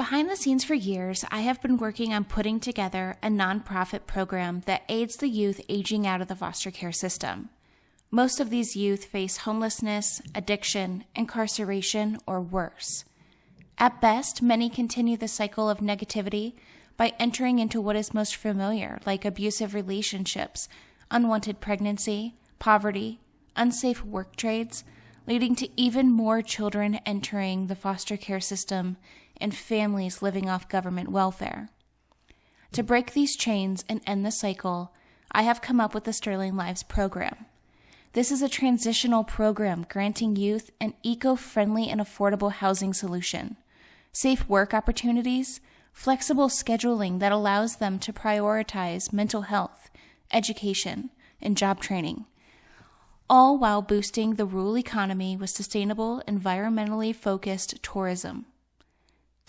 behind the scenes for years, I have been working on putting together a nonprofit program that aids the youth aging out of the foster care system. Most of these youth face homelessness, addiction, incarceration, or worse. At best, many continue the cycle of negativity by entering into what is most familiar, like abusive relationships, unwanted pregnancy, poverty, unsafe work trades, leading to even more children entering the foster care system and families living off government welfare. To break these chains and end the cycle, I have come up with the Sterling Lives program. This is a transitional program granting youth an eco-friendly and affordable housing solution, safe work opportunities, flexible scheduling that allows them to prioritize mental health, education, and job training, all while boosting the rural economy with sustainable, environmentally focused tourism.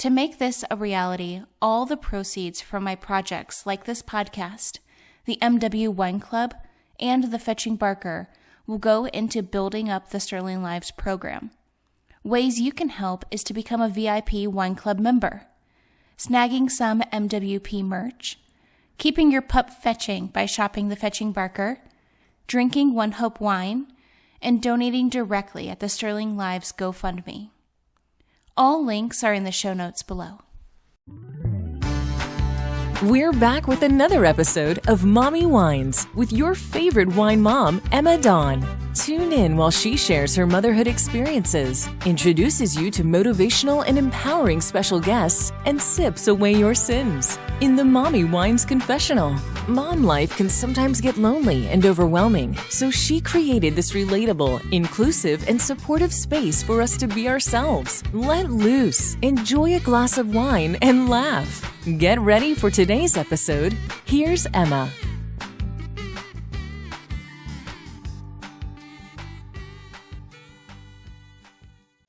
To make this a reality, all the proceeds from my projects like this podcast, the MW Wine Club, and the Fetching Barker will go into building up the Sterling Lives program. Ways you can help is to become a VIP Wine Club member, snagging some MWP merch, keeping your pup fetching by shopping the Fetching Barker, drinking One Hope wine, and donating directly at the Sterling Lives GoFundMe. All links are in the show notes below. We're back with another episode of Mommy Wines with your favorite wine mom, Emma Dawn. Tune in while she shares her motherhood experiences, introduces you to motivational and empowering special guests, and sips away your sins. In the Mommy Wines Confessional, mom life can sometimes get lonely and overwhelming, so she created this relatable, inclusive, and supportive space for us to be ourselves. Let loose, enjoy a glass of wine, and laugh. Get ready for today's episode. Here's Emma.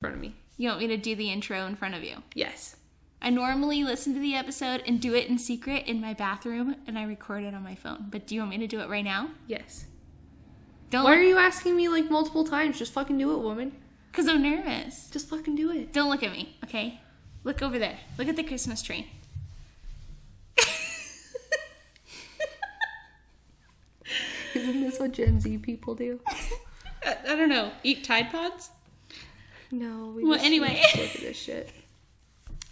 In front of me. You want me to do the intro in front of you? Yes. I normally listen to the episode and do it in secret in my bathroom, and I record it on my phone. But do you want me to do it right now? Yes. Why are you asking me like multiple times? Just fucking do it, woman. Because I'm nervous. Just fucking do it. Don't look at me, okay? Look over there. Look at the Christmas tree. Isn't this what Gen Z people do? I don't know. Eat Tide Pods? No. Anyway. Look at this shit.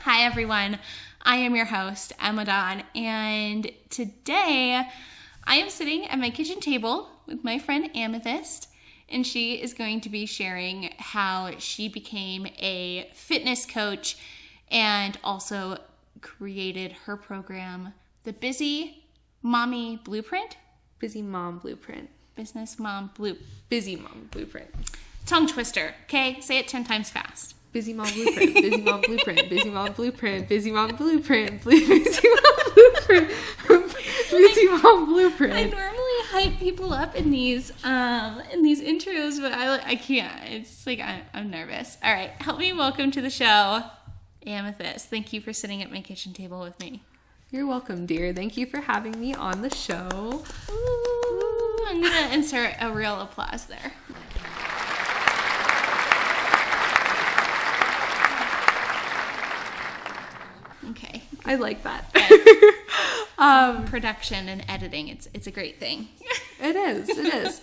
Hi, everyone. I am your host, Emma Dawn, and today I am sitting at my kitchen table with my friend Amethyst, and she is going to be sharing how she became a fitness coach and also created her program, the Busy Mommy Blueprint? Busy Mom Blueprint. Business Mom Blue. Busy Mom Blueprint. Tongue twister, okay? Say it 10 times fast. Busy Mom Blueprint. Busy Mom Blueprint. Busy Mom Blueprint. Busy Mom Blueprint. Busy Mom Blueprint. Busy Mom Blueprint. I normally hype people up in these intros, but I can't. It's like I'm nervous. All right, help me welcome to the show, Amethyst. Thank you for sitting at my kitchen table with me. You're welcome, dear. Thank you for having me on the show. Ooh, I'm gonna insert a real applause there. Okay. I like that. Production and editing, it's a great thing. It is.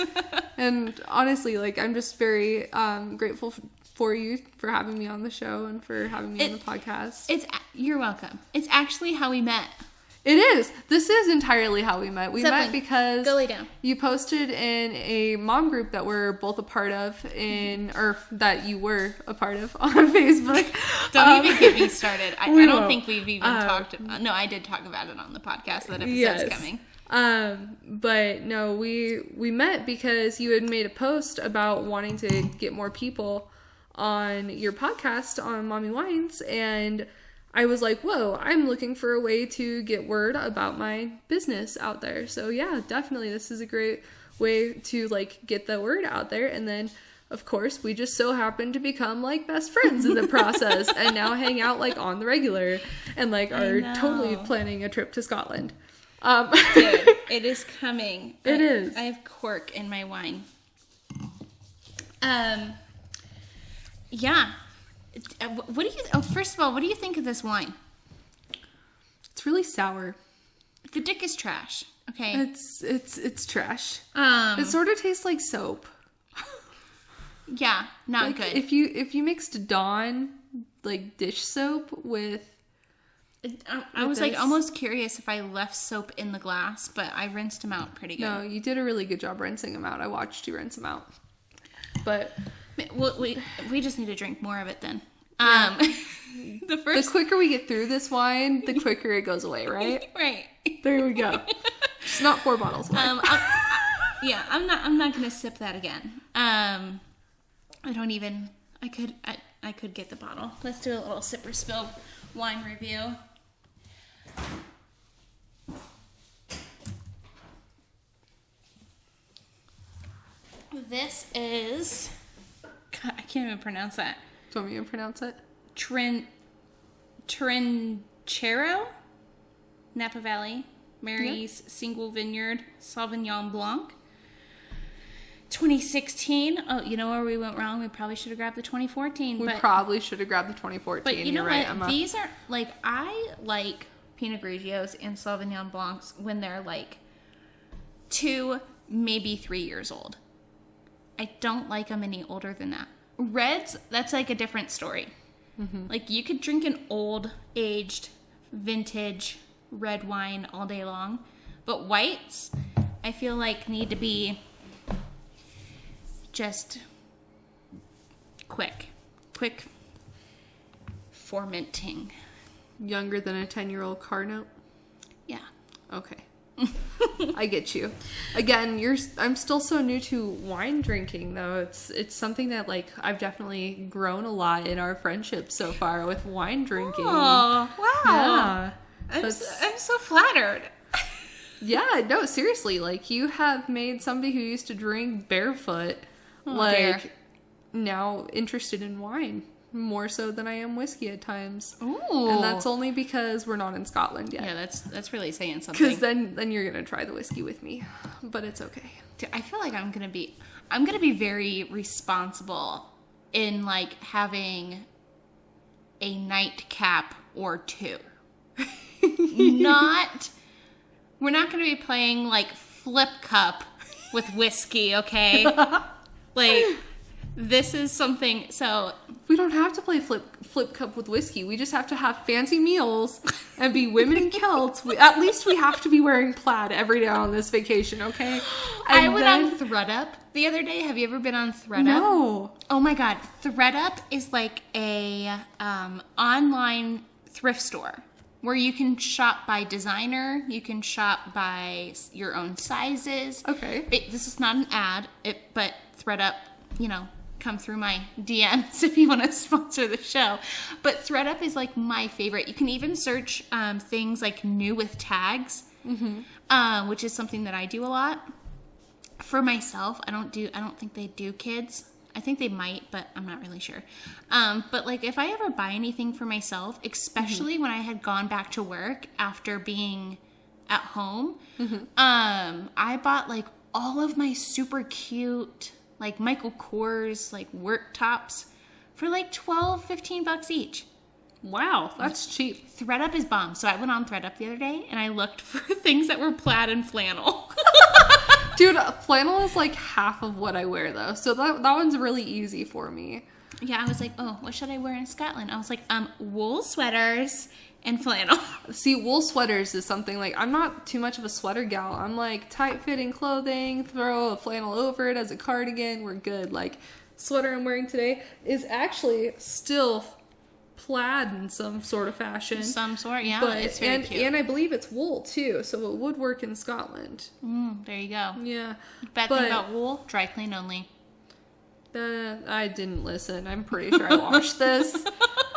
And honestly, like, I'm just very grateful for you for having me on the show and for having me on the podcast. You're welcome. It's actually how we met. It is. This is entirely how we met. We met because go lay down. You posted in a mom group that we're both a part of or that you were a part of on Facebook. Don't even get me started. I don't think we've even talked about. No, I did talk about it on the podcast. That episode's coming. But no, we met because you had made a post about wanting to get more people on your podcast on Mommy Wines, and I was like, whoa, I'm looking for a way to get word about my business out there. So yeah, definitely this is a great way to like get the word out there. And then of course we just so happen to become like best friends in the process and now hang out like on the regular and like are totally planning a trip to Scotland. Dude, it is coming. It is. I have cork in my wine. Yeah. What do you? Oh, first of all, what do you think of this wine? It's really sour. The dick is trash. Okay. It's trash. It sort of tastes like soap. Yeah, not like good. If you mixed Dawn like dish soap with I was like almost curious if I left soap in the glass, but I rinsed them out pretty good. No, you did a really good job rinsing them out. I watched you rinse them out. But we just need to drink more of it then. Yeah. The quicker we get through this wine, the quicker it goes away, right? Right. There we go. It's not 4 bottles away. I'm not gonna sip that again. I could get the bottle. Let's do a little sip or spill wine review. This is, God, I can't even pronounce that. Do you want me to pronounce it? Trinchero, Napa Valley, Mary's Single Vineyard Sauvignon Blanc. 2016. Oh, you know where we went wrong? We probably should have grabbed the 2014. We probably should have grabbed the 2014. But you know right, what? Emma. These are, like, I like Pinot Grigios and Sauvignon Blancs when they're, like, 2, maybe 3 years old. I don't like them any older than that. Reds, that's, like, a different story. Mm-hmm. Like, you could drink an old, aged, vintage red wine all day long. But whites, I feel like, need to be just quick fermenting. Younger than a 10-year-old car note? Yeah. Okay. I get you. Again, I'm still so new to wine drinking though. It's something that like I've definitely grown a lot in our friendship so far with wine drinking. Oh, wow. Yeah. I'm so flattered. Yeah, no, seriously. Like you have made somebody who used to drink barefoot dear. Now interested in wine more so than I am whiskey at times. Ooh. And that's only because we're not in Scotland yet. Yeah, that's really saying something. Because then you're gonna try the whiskey with me, but it's okay. Dude, I feel like I'm gonna be very responsible in like having a nightcap or 2. We're not gonna be playing like flip cup with whiskey, okay? Like, this is something, so... We don't have to play flip cup with whiskey. We just have to have fancy meals and be women in kilts. At least we have to be wearing plaid every day on this vacation, okay? I went on ThredUp the other day. Have you ever been on ThredUp? No. Oh my God. ThredUp is like a online thrift store where you can shop by designer. You can shop by your own sizes. Okay. This is not an ad, but ThredUp, come through my DMs if you want to sponsor the show. But ThredUp is like my favorite. You can even search things like new with tags, which is something that I do a lot. For myself, I don't think they do kids. I think they might, but I'm not really sure. But like if I ever buy anything for myself, especially when I had gone back to work after being at home, I bought like all of my super cute like Michael Kors, like work tops for like $12-15 each. Wow, that's cheap. ThredUp is bomb. So I went on ThredUp the other day and I looked for things that were plaid and flannel. Dude, flannel is like half of what I wear though. So that one's really easy for me. Yeah, I was like, oh, what should I wear in Scotland? I was like, wool sweaters and flannel. See, wool sweaters is something like, I'm not too much of a sweater gal. I'm like tight-fitting clothing, throw a flannel over it as a cardigan, we're good. Like, sweater I'm wearing today is actually still plaid in some sort of fashion. Some sort, yeah. But, it's very cute. And I believe it's wool, too, so it would work in Scotland. There you go. Yeah. Bad thing about wool, dry clean only. I didn't listen. I'm pretty sure I watched this.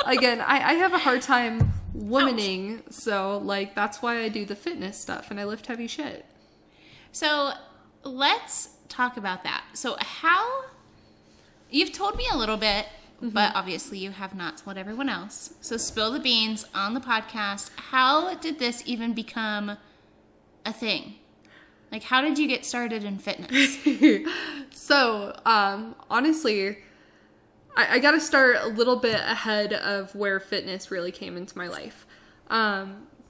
Again, I have a hard time womaning, so like that's why I do the fitness stuff and I lift heavy shit. So let's talk about that. So you've told me a little bit, but obviously you have not told everyone else. So spill the beans on the podcast. How did this even become a thing? Like, how did you get started in fitness? So, honestly, I got to start a little bit ahead of where fitness really came into my life.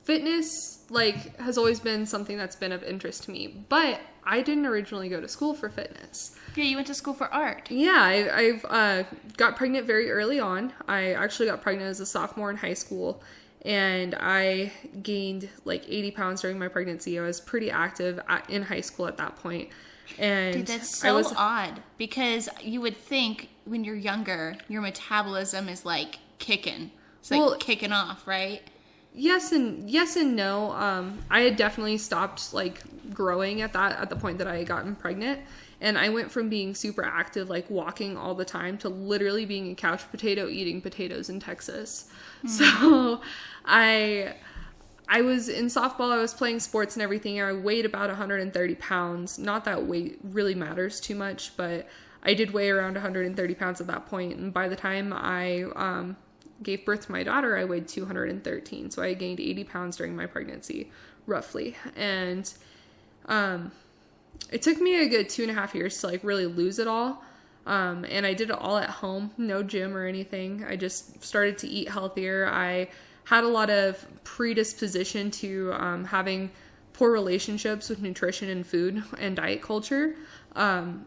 fitness, like, has always been something that's been of interest to me, but I didn't originally go to school for fitness. Yeah, you went to school for art. Yeah, I've got pregnant very early on. I actually got pregnant as a sophomore in high school, and I gained like 80 pounds during my pregnancy. I was pretty active in high school at that point. And Dude, that's so odd, because you would think when you're younger, your metabolism is like kicking. It's like kicking off, right? Yes and no. I had definitely stopped like growing at the point that I had gotten pregnant. And I went from being super active, like walking all the time, to literally being a couch potato eating potatoes in Texas. So I was in softball, I was playing sports and everything. I weighed about 130 pounds. Not that weight really matters too much, but I did weigh around 130 pounds at that point. And by the time I gave birth to my daughter, I weighed 213. So I gained 80 pounds during my pregnancy, roughly. And it took me a good 2.5 years to like really lose it all. And I did it all at home, no gym or anything. I just started to eat healthier. I had a lot of predisposition to having poor relationships with nutrition and food and diet culture. And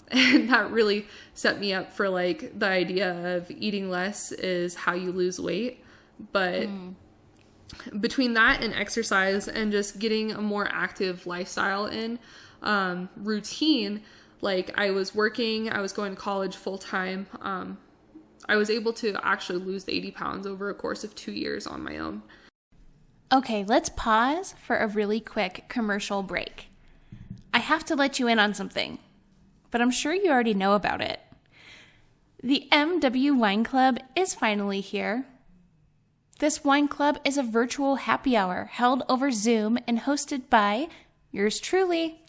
that really set me up for like the idea of eating less is how you lose weight. But between that and exercise and just getting a more active lifestyle in, routine, like I was working, I was going to college full time. I was able to actually lose the 80 pounds over a course of 2 years on my own. Okay, let's pause for a really quick commercial break. I have to let you in on something, but I'm sure you already know about it. The MW Wine Club is finally here. This wine club is a virtual happy hour held over Zoom and hosted by yours truly,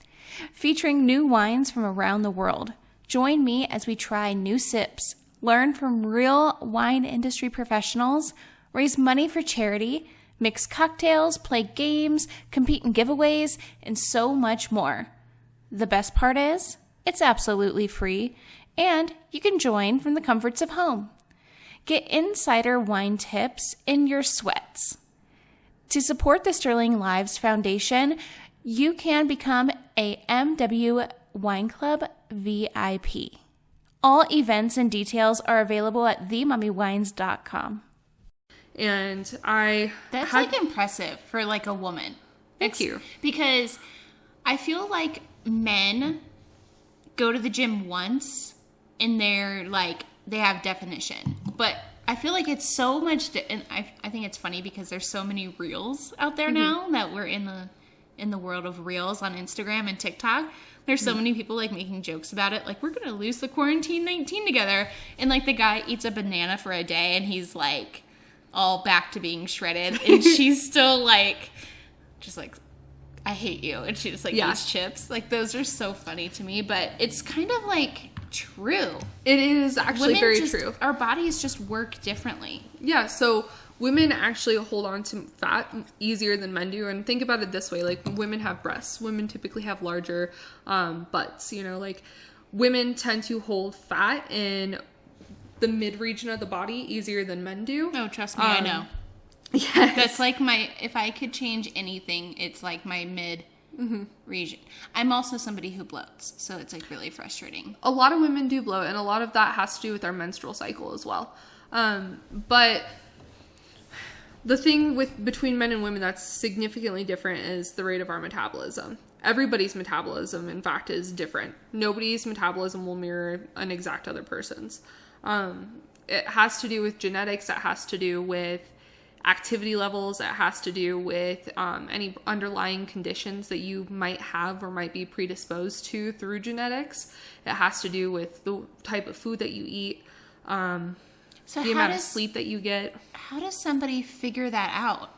featuring new wines from around the world. Join me as we try new sips, learn from real wine industry professionals, raise money for charity, mix cocktails, play games, compete in giveaways, and so much more. The best part is, it's absolutely free, and you can join from the comforts of home. Get insider wine tips in your sweats. To support the Sterling Lives Foundation, you can become a MW Wine Club VIP. All events and details are available at themummywines.com. And That's like impressive for like a woman. Thank you. Because I feel like men go to the gym once and they're like, they have definition. But I feel like it's so much, and I think it's funny because there's so many reels out there now that we're in the world of reels on Instagram and TikTok. There's so many people like making jokes about it. Like, we're going to lose the quarantine 19 together. And like the guy eats a banana for a day and he's like all back to being shredded. And she's still like, just like, I hate you. And she just like eats chips. Like, those are so funny to me, but it's kind of like true. It is actually very true. Our bodies just work differently. Yeah. So women actually hold on to fat easier than men do. And think about it this way, like women have breasts. Women typically have larger butts, you know, like women tend to hold fat in the mid region of the body easier than men do. Oh, trust me, I know. Yes. That's like if I could change anything, it's like my mid region. I'm also somebody who bloats, so it's like really frustrating. A lot of women do bloat, and a lot of that has to do with our menstrual cycle as well. But the thing between men and women that's significantly different is the rate of our metabolism. Everybody's metabolism, in fact, is different. Nobody's metabolism will mirror an exact other person's. It has to do with genetics. It has to do with activity levels. It has to do with any underlying conditions that you might have or might be predisposed to through genetics. It has to do with the type of food that you eat, the amount of sleep that you get. How does somebody figure that out?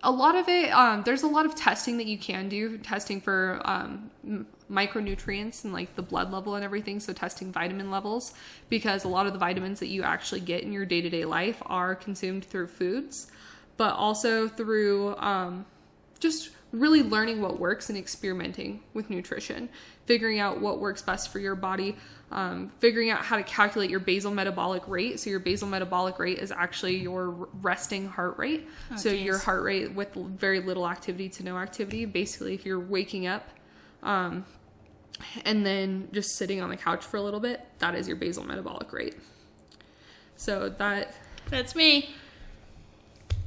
A lot of it, there's a lot of testing that you can do, testing for micronutrients and like the blood level and everything. So testing vitamin levels, because a lot of the vitamins that you actually get in your day-to-day life are consumed through foods, but also through just really learning what works and experimenting with nutrition, figuring out what works best for your body, figuring out how to calculate your basal metabolic rate. So your basal metabolic rate is actually your resting heart rate. Your heart rate with very little activity to no activity. Basically, if you're waking up and then just sitting on the couch for a little bit, that is your basal metabolic rate. So that's me.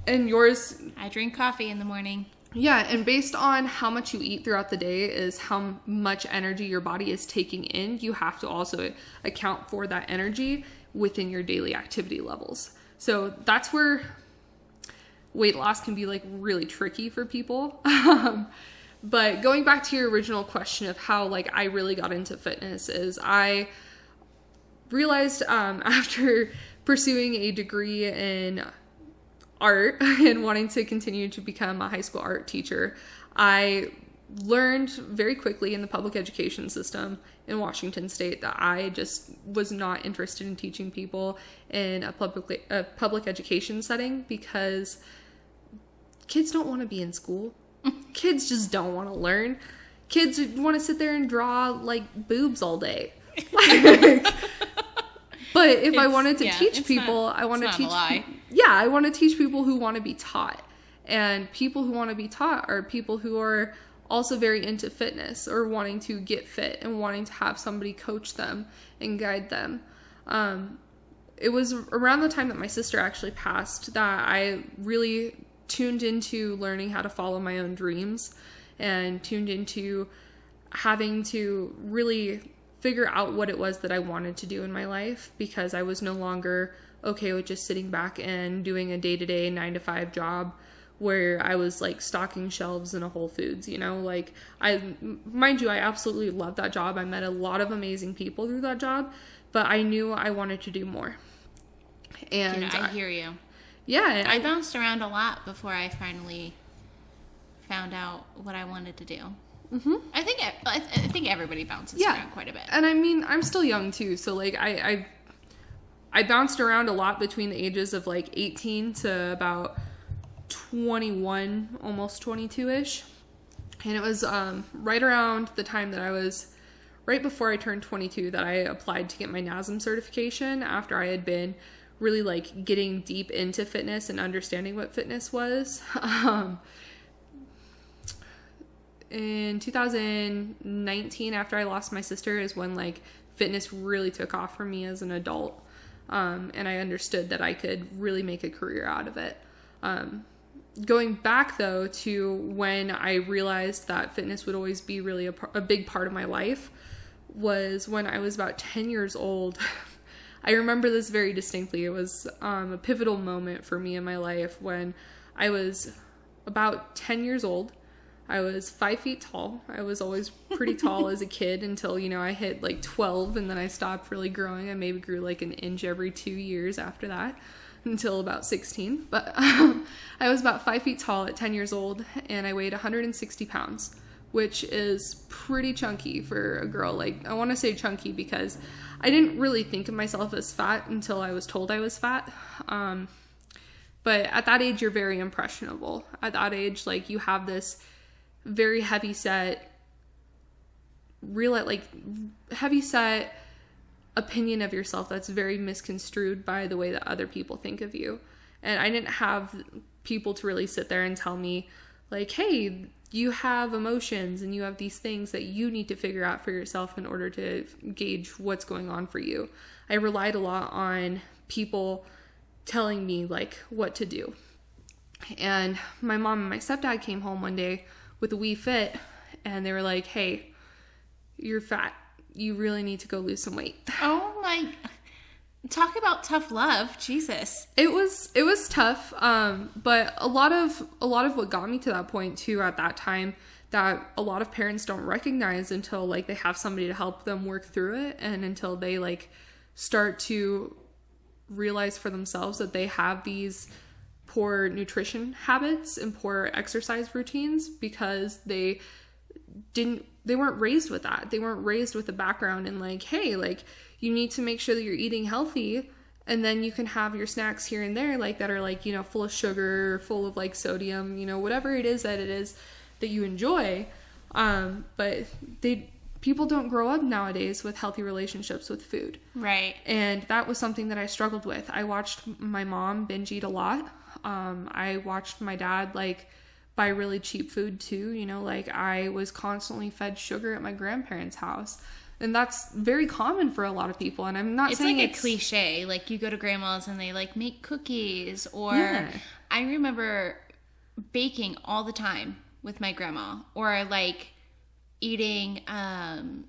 And yours? I drink coffee in the morning. Yeah, and based on how much you eat throughout the day is how much energy your body is taking in. You have to also account for that energy within your daily activity levels. So that's where weight loss can be like really tricky for people. But going back to your original question of how like I really got into fitness is I realized after pursuing a degree in art and wanting to continue to become a high school art teacher, I learned very quickly in the public education system in Washington State that I just was not interested in teaching people in a public education setting because kids don't want to be in school. Kids just don't want to learn. Kids want to sit there and draw like boobs all day. But if I wanted to teach people, I want to teach. I want to teach people who want to be taught. And people who want to be taught are people who are also very into fitness or wanting to get fit and wanting to have somebody coach them and guide them. It was around the time that my sister actually passed that I really tuned into learning how to follow my own dreams and tuned into having to really figure out what it was that I wanted to do in my life, because I was no longer okay with just sitting back and doing a day-to-day 9-to-5 job where I was like stocking shelves in a Whole Foods, you know, like mind you, I absolutely loved that job. I met a lot of amazing people through that job, but I knew I wanted to do more. And I hear you. Yeah. I bounced around a lot before I finally found out what I wanted to do. Mm-hmm. I think everybody bounces around quite a bit. And I mean, I'm still young too, so like I bounced around a lot between the ages of like 18 to about 21, almost 22-ish. And it was right around the time that I was, right before I turned 22, that I applied to get my NASM certification after I had been really like getting deep into fitness and understanding what fitness was. In 2019, after I lost my sister, is when like fitness really took off for me as an adult. And I understood that I could really make a career out of it. Going back though to when I realized that fitness would always be really a big part of my life was when I was about 10 years old. I remember this very distinctly. It was a pivotal moment for me in my life when I was about 10 years old. I was 5 feet tall. I was always pretty tall as a kid until, you know, I hit like 12 and then I stopped really growing. I maybe grew like an inch every 2 years after that until about 16. But I was about 5 feet tall at 10 years old and I weighed 160 pounds, which is pretty chunky for a girl. Like, I want to say chunky because I didn't really think of myself as fat until I was told I was fat. But at that age, you're very impressionable. At that age, like, you have this very heavy set opinion of yourself that's very misconstrued by the way that other people think of you. And I didn't have people to really sit there and tell me like, hey, you have emotions and you have these things that you need to figure out for yourself in order to gauge what's going on for you. I relied a lot on people telling me like what to do. And my mom and my stepdad came home one day with a Wii Fit and they were like, hey, you're fat. You really need to go lose some weight. Oh my, talk about tough love. Jesus. It was tough. But a lot of what got me to that point too at that time that a lot of parents don't recognize until like they have somebody to help them work through it and until they like start to realize for themselves that they have these poor nutrition habits and poor exercise routines because they weren't raised with that. They weren't raised with a background in like, hey, like you need to make sure that you're eating healthy and then you can have your snacks here and there like that are like, you know, full of sugar, full of like sodium, you know, whatever it is that it is that you enjoy. But people don't grow up nowadays with healthy relationships with food. Right. And that was something that I struggled with. I watched my mom binge eat a lot. I watched my dad like buy really cheap food too. You know, like I was constantly fed sugar at my grandparents' house. And that's very common for a lot of people. And I'm not saying it's like a cliche. Like you go to grandma's and they like make cookies, or I remember baking all the time with my grandma, or like eating,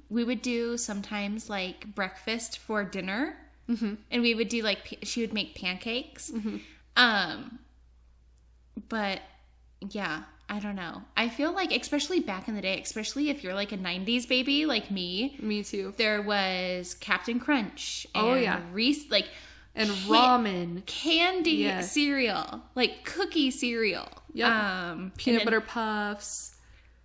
we would do sometimes like breakfast for dinner, and we would do like, she would make pancakes. But yeah, I don't know. I feel like, especially back in the day, especially if you're like a 90s baby like me. Me too. There was Captain Crunch. And Reese, like, and ramen. Candy cereal. Like cookie cereal. Yep. Peanut butter puffs.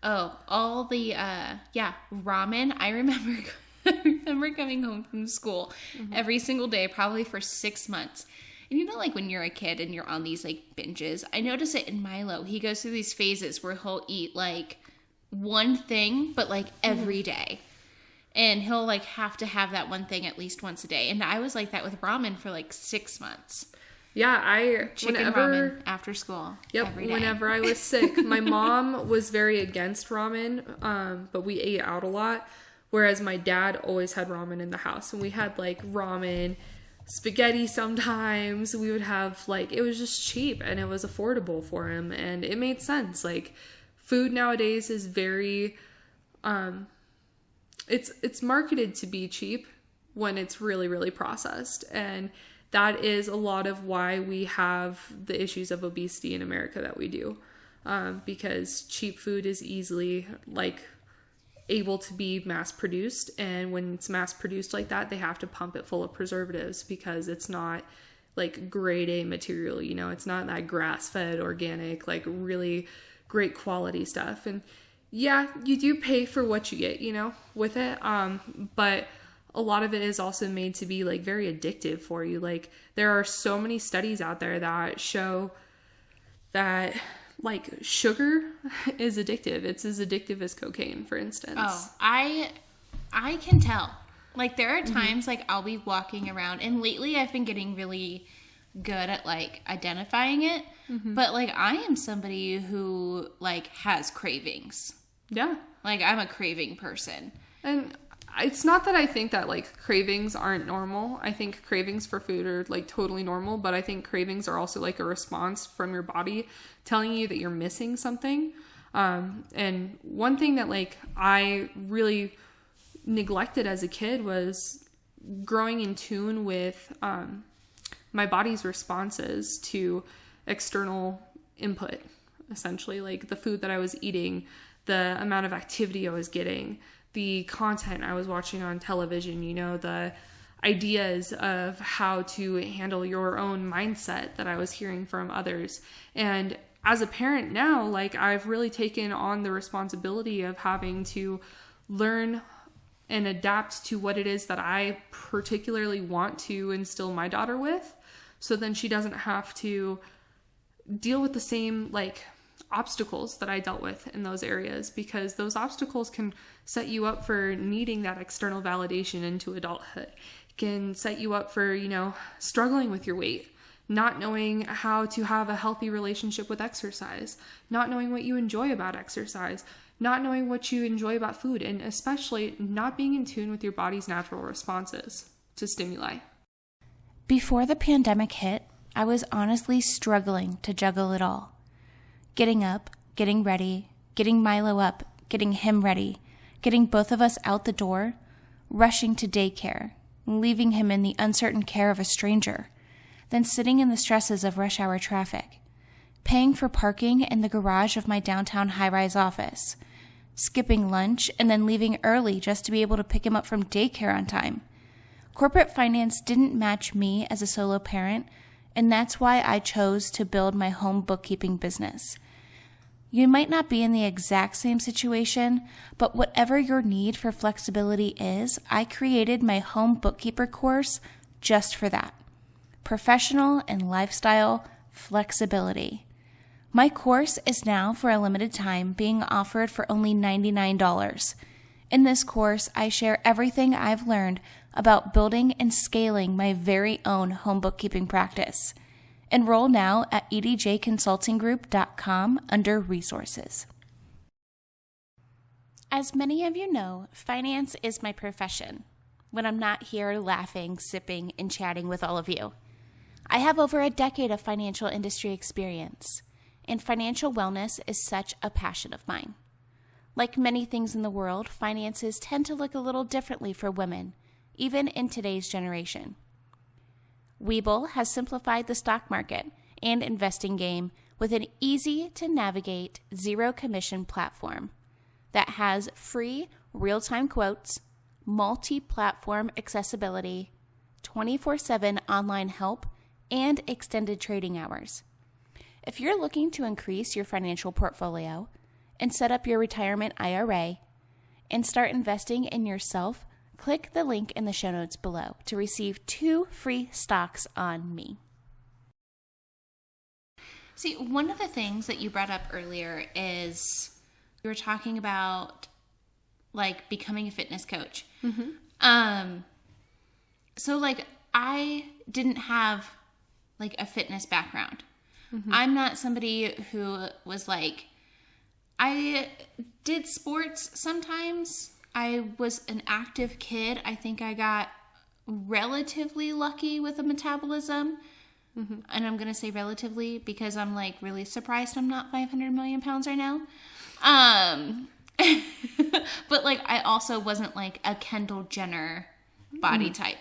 Oh, all the, ramen. I remember coming home from school every single day, probably for 6 months. And you know, like when you're a kid and you're on these like binges, I notice it in Milo. He goes through these phases where he'll eat like one thing, but like every day. And he'll like have to have that one thing at least once a day. And I was like that with ramen for like 6 months. Yeah, Chicken ramen after school. Yep, every day. Whenever I was sick. My mom was very against ramen, but we ate out a lot. Whereas my dad always had ramen in the house. And we had like ramen, spaghetti sometimes. We would have like, it was just cheap and it was affordable for him. And it made sense. Like food nowadays is very, it's marketed to be cheap when it's really, really processed. And that is a lot of why we have the issues of obesity in America that we do. Because cheap food is easily like able to be mass produced, and when it's mass produced like that, they have to pump it full of preservatives because it's not like grade A material, you know, it's not that grass-fed organic, like really great quality stuff. And yeah, you do pay for what you get, you know, with it. But a lot of it is also made to be like very addictive for you. Like there are so many studies out there that show that like sugar is addictive. It's as addictive as cocaine, for instance. Oh, I can tell. Like there are times like I'll be walking around, and lately I've been getting really good at like identifying it. But like I am somebody who like has cravings. Yeah. Like I'm a craving person. And it's not that I think that like cravings aren't normal. I think cravings for food are like totally normal, but I think cravings are also like a response from your body telling you that you're missing something. And one thing that like I really neglected as a kid was growing in tune with my body's responses to external input, essentially like the food that I was eating, the amount of activity I was getting, the content I was watching on television, you know, the ideas of how to handle your own mindset that I was hearing from others. And as a parent now, like I've really taken on the responsibility of having to learn and adapt to what it is that I particularly want to instill my daughter with. So then she doesn't have to deal with the same like obstacles that I dealt with in those areas, because those obstacles can set you up for needing that external validation into adulthood. It can set you up for, you know, struggling with your weight, not knowing how to have a healthy relationship with exercise, not knowing what you enjoy about exercise, not knowing what you enjoy about food, and especially not being in tune with your body's natural responses to stimuli. Before the pandemic hit, I was honestly struggling to juggle it all. Getting up, getting ready, getting Milo up, getting him ready, getting both of us out the door, rushing to daycare, leaving him in the uncertain care of a stranger, then sitting in the stresses of rush hour traffic, paying for parking in the garage of my downtown high-rise office, skipping lunch and then leaving early just to be able to pick him up from daycare on time. Corporate finance didn't match me as a solo parent, and that's why I chose to build my home bookkeeping business. You might not be in the exact same situation, but whatever your need for flexibility is, I created my home bookkeeper course just for that. Professional and lifestyle flexibility. My course is now, for a limited time, being offered for only $99. In this course, I share everything I've learned about building and scaling my very own home bookkeeping practice. Enroll now at edjconsultinggroup.com under resources. As many of you know, finance is my profession when I'm not here laughing, sipping, and chatting with all of you. I have over a decade of financial industry experience, and financial wellness is such a passion of mine. Like many things in the world, finances tend to look a little differently for women, even in today's generation. Webull has simplified the stock market and investing game with an easy-to-navigate, zero-commission platform that has free real-time quotes, multi-platform accessibility, 24/7 online help, and extended trading hours. If you're looking to increase your financial portfolio and set up your retirement IRA and start investing in yourself, click the link in the show notes below to receive 2 free stocks on me. See, one of the things that you brought up earlier is you were talking about like becoming a fitness coach. Mm-hmm. So like I didn't have like a fitness background. Mm-hmm. I'm not somebody who was like, I did sports sometimes. I was an active kid. I think I got relatively lucky with a metabolism. Mm-hmm. And I'm going to say relatively because I'm like really surprised I'm not 500 million pounds right now. But like I also wasn't like a Kendall Jenner body type.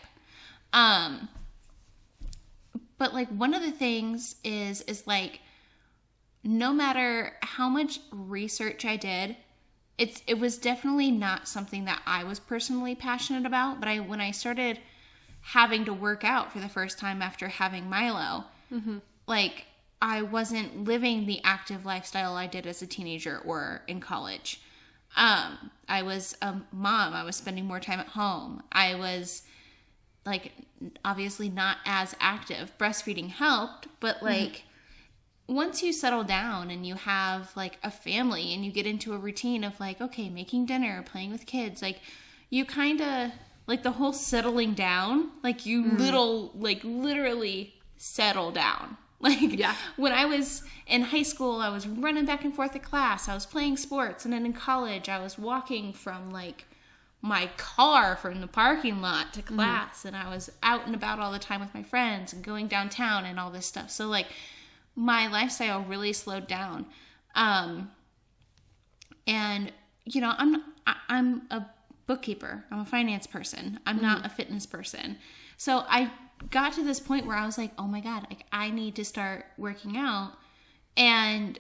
But like one of the things is like no matter how much research I did, it was definitely not something that I was personally passionate about. But when I started having to work out for the first time after having Milo, mm-hmm. like I wasn't living the active lifestyle I did as a teenager or in college. I was a mom. I was spending more time at home. I was like obviously not as active. Breastfeeding helped, but like once you settle down and you have like a family and you get into a routine of like, okay, making dinner, playing with kids, like you kind of like the whole settling down, like you literally settle down. Like when I was in high school, I was running back and forth to class. I was playing sports. And then in college, I was walking from like my car from the parking lot to class. And I was out and about all the time with my friends and going downtown and all this stuff. So like my lifestyle really slowed down. And you know, I'm a bookkeeper. I'm a finance person. I'm not a fitness person. So I got to this point where I was like, oh my God, like I need to start working out. And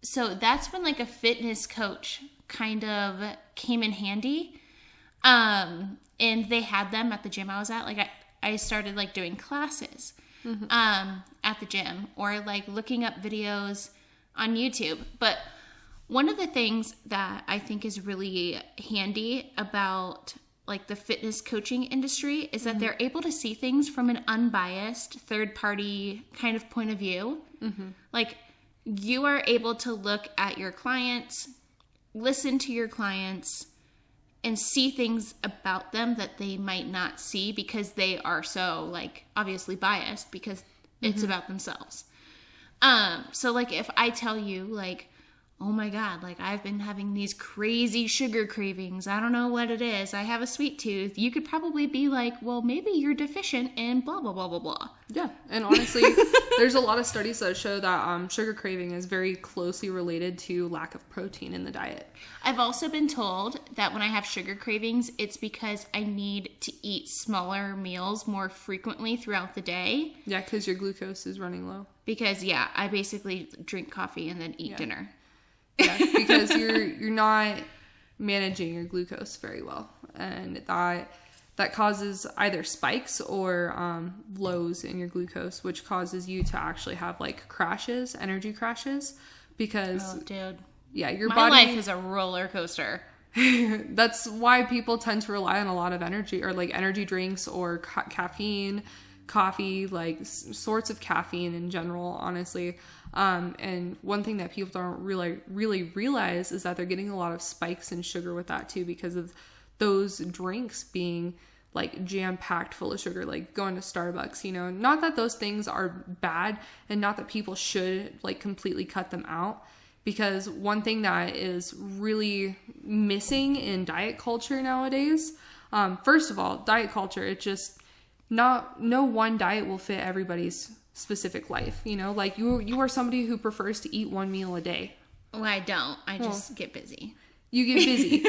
so that's when like a fitness coach kind of came in handy. And they had them at the gym I was at. Like I started like doing classes at the gym or like looking up videos on YouTube. But one of the things that I think is really handy about like the fitness coaching industry is that they're able to see things from an unbiased third party kind of point of view. Mm-hmm. Like you are able to look at your clients, listen to your clients, and see things about them that they might not see because they are so like obviously biased because it's about themselves. So like if I tell you like, oh my God, like I've been having these crazy sugar cravings. I don't know what it is. I have a sweet tooth. You could probably be like, well, maybe you're deficient in blah, blah, blah, blah, blah. Yeah. And honestly, there's a lot of studies that show that sugar craving is very closely related to lack of protein in the diet. I've also been told that when I have sugar cravings, it's because I need to eat smaller meals more frequently throughout the day. Yeah, because your glucose is running low. Because, yeah, I basically drink coffee and then eat dinner. Yeah, because you're not managing your glucose very well, and that causes either spikes or lows in your glucose, which causes you to actually have like crashes, energy crashes, because your My body life is a roller coaster. That's why people tend to rely on a lot of energy or like energy drinks or caffeine coffee, like sorts of caffeine in general, honestly. And one thing that people don't really realize is that they're getting a lot of spikes in sugar with that too, because of those drinks being like jam-packed full of sugar, like going to Starbucks, not that those things are bad and not that people should like completely cut them out, because one thing that is really missing in diet culture nowadays, first of all, diet culture, it just no one diet will fit everybody's specific life. Like you are somebody who prefers to eat one meal a day. Well, I don't. I just get busy. You get busy.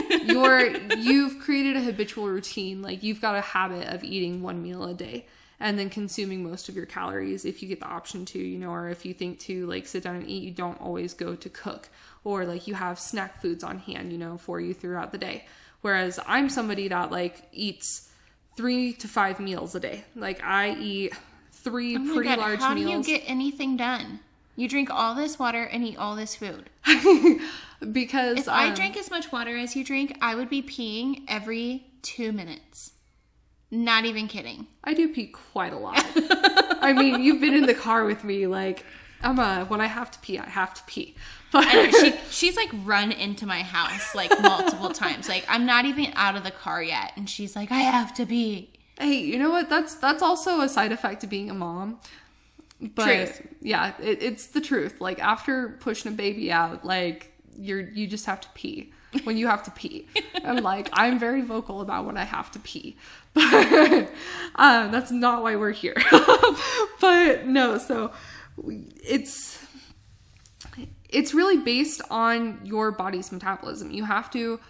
You've created a habitual routine. Like you've got a habit of eating one meal a day and then consuming most of your calories if you get the option to, or if you think to like sit down and eat, you don't always go to cook, or like you have snack foods on hand, for you throughout the day. Whereas I'm somebody that like eats 3 to 5 meals a day. Like I eat 3 pretty large meals. How do you get anything done? You drink all this water and eat all this food. Because if I drank as much water as you drink, I would be peeing every 2 minutes. Not even kidding. I do pee quite a lot. I mean, you've been in the car with me. Like, when I have to pee, I have to pee. But I know, she's like run into my house like multiple times. Like, I'm not even out of the car yet, and she's like, I have to pee. Hey, you know what? That's also a side effect of being a mom. But truth. Yeah, it's the truth. Like after pushing a baby out, like you just have to pee when you have to pee. And like I'm very vocal about when I have to pee, but that's not why we're here. But no, so it's really based on your body's metabolism. You have to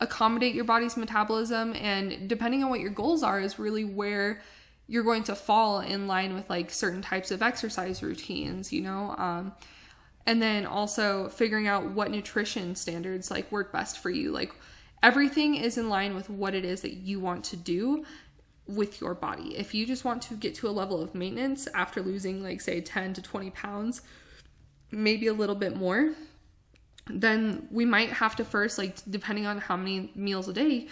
accommodate your body's metabolism, and depending on what your goals are is really where you're going to fall in line with like certain types of exercise routines, and then also figuring out what nutrition standards like work best for you. Like everything is in line with what it is that you want to do with your body. If you just want to get to a level of maintenance after losing like say 10 to 20 pounds, maybe a little bit more, then we might have to first, like depending on how many meals a day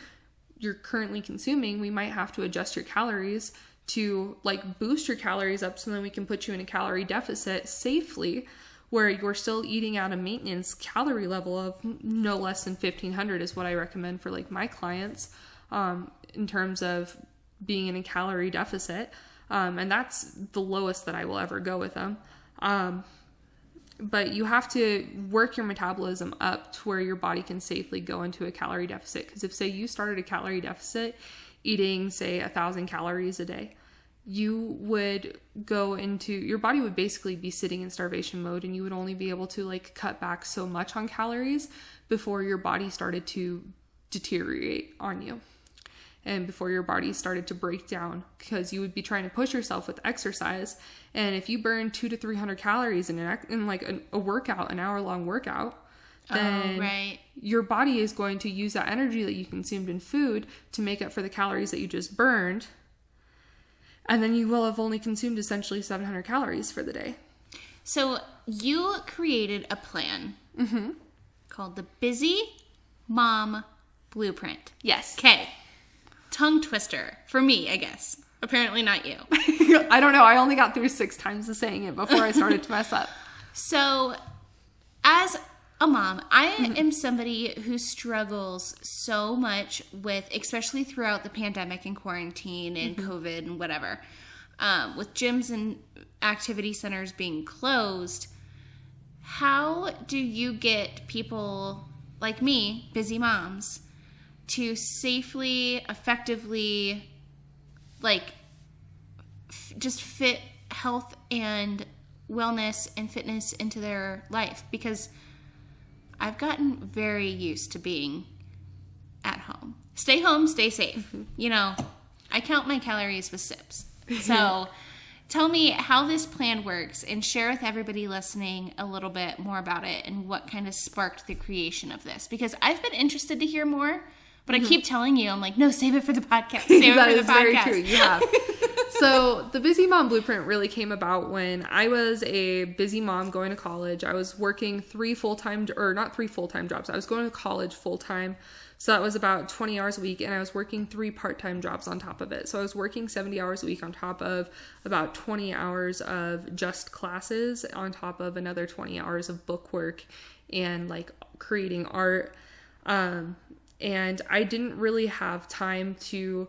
you're currently consuming, we might have to adjust your calories to like boost your calories up so then we can put you in a calorie deficit safely, where you're still eating at a maintenance calorie level of no less than 1,500 is what I recommend for like my clients in terms of being in a calorie deficit. And that's the lowest that I will ever go with them. But you have to work your metabolism up to where your body can safely go into a calorie deficit. Because if say you started a calorie deficit eating say 1,000 calories a day, you would go into, your body would basically be sitting in starvation mode, and you would only be able to like cut back so much on calories before your body started to deteriorate on you and before your body started to break down, because you would be trying to push yourself with exercise. And if you burn 200 to 300 calories in like a workout, an hour-long workout, then your body is going to use that energy that you consumed in food to make up for the calories that you just burned. And then you will have only consumed essentially 700 calories for the day. So you created a plan called the Busy Mom Blueprint. Yes. Okay. Tongue twister for me, I guess. Apparently not you. I don't know. I only got through 6 times of saying it before I started to mess up. So as a mom, I am somebody who struggles so much with, especially throughout the pandemic and quarantine and COVID and whatever, with gyms and activity centers being closed. How do you get people like me, busy moms, to safely, effectively, like, just fit health and wellness and fitness into their life? Because I've gotten very used to being at home. Stay home, stay safe. I count my calories with sips. So tell me how this plan works and share with everybody listening a little bit more about it and what kind of sparked the creation of this. Because I've been interested to hear more, but I keep telling you, I'm like, no, save it for the podcast. Save it for the podcast. That is very true. You have. So the Busy Mom Blueprint really came about when I was a busy mom going to college. I was working not 3 full-time jobs. I was going to college full-time. So that was about 20 hours a week, and I was working 3 part-time jobs on top of it. So I was working 70 hours a week on top of about 20 hours of just classes, on top of another 20 hours of book work and like creating art. And I didn't really have time to,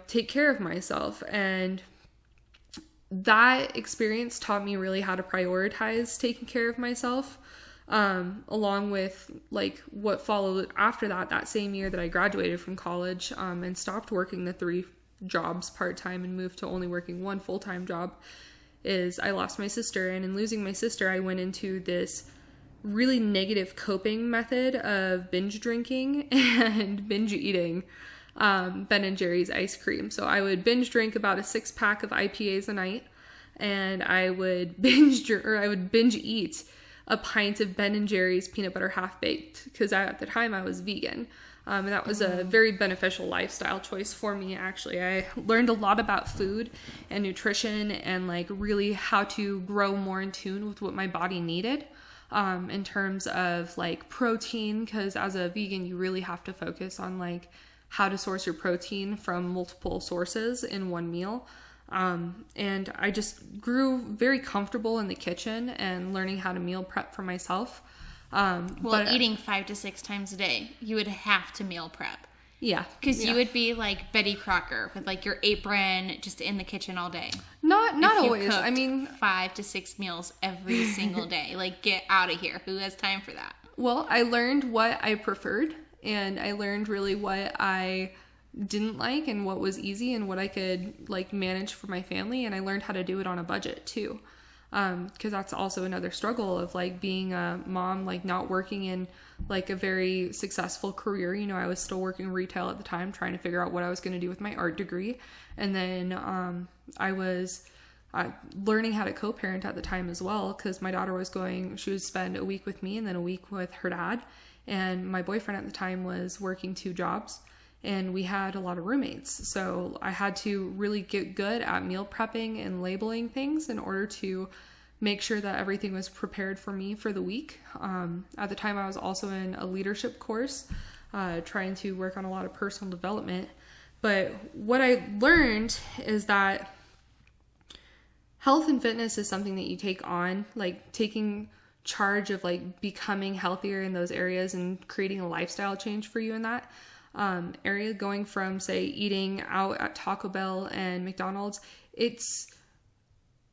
take care of myself. And that experience taught me really how to prioritize taking care of myself, along with like what followed after that same year that I graduated from college, and stopped working the 3 jobs part-time and moved to only working 1 full-time job, is I lost my sister. And in losing my sister, I went into this really negative coping method of binge drinking and binge eating Ben & Jerry's ice cream. So I would binge drink about a 6-pack of IPAs a night, and I would binge eat a pint of Ben & Jerry's peanut butter half-baked, because at the time I was vegan. And that was a very beneficial lifestyle choice for me, actually. I learned a lot about food and nutrition and like really how to grow more in tune with what my body needed. In terms of like protein, because as a vegan, you really have to focus on like how to source your protein from multiple sources in one meal. And I just grew very comfortable in the kitchen and learning how to meal prep for myself. Eating 5 to 6 times a day, you would have to meal prep. Yeah. Because you would be like Betty Crocker with like your apron just in the kitchen all day. Not always. I mean, 5 to 6 meals every single day. Like, get out of here. Who has time for that? Well, I learned what I preferred, and I learned really what I didn't like and what was easy and what I could like manage for my family. And I learned how to do it on a budget too. Because that's also another struggle of like being a mom, like not working in like a very successful career. I was still working retail at the time, trying to figure out what I was going to do with my art degree. And then I was learning how to co-parent at the time as well, because my daughter she would spend a week with me and then a week with her dad. And my boyfriend at the time was working 2 jobs. And we had a lot of roommates. So I had to really get good at meal prepping and labeling things in order to make sure that everything was prepared for me for the week. At the time, I was also in a leadership course, trying to work on a lot of personal development. But what I learned is that health and fitness is something that you take on, like taking charge of like becoming healthier in those areas and creating a lifestyle change for you in that area, going from say eating out at Taco Bell and McDonald's. It's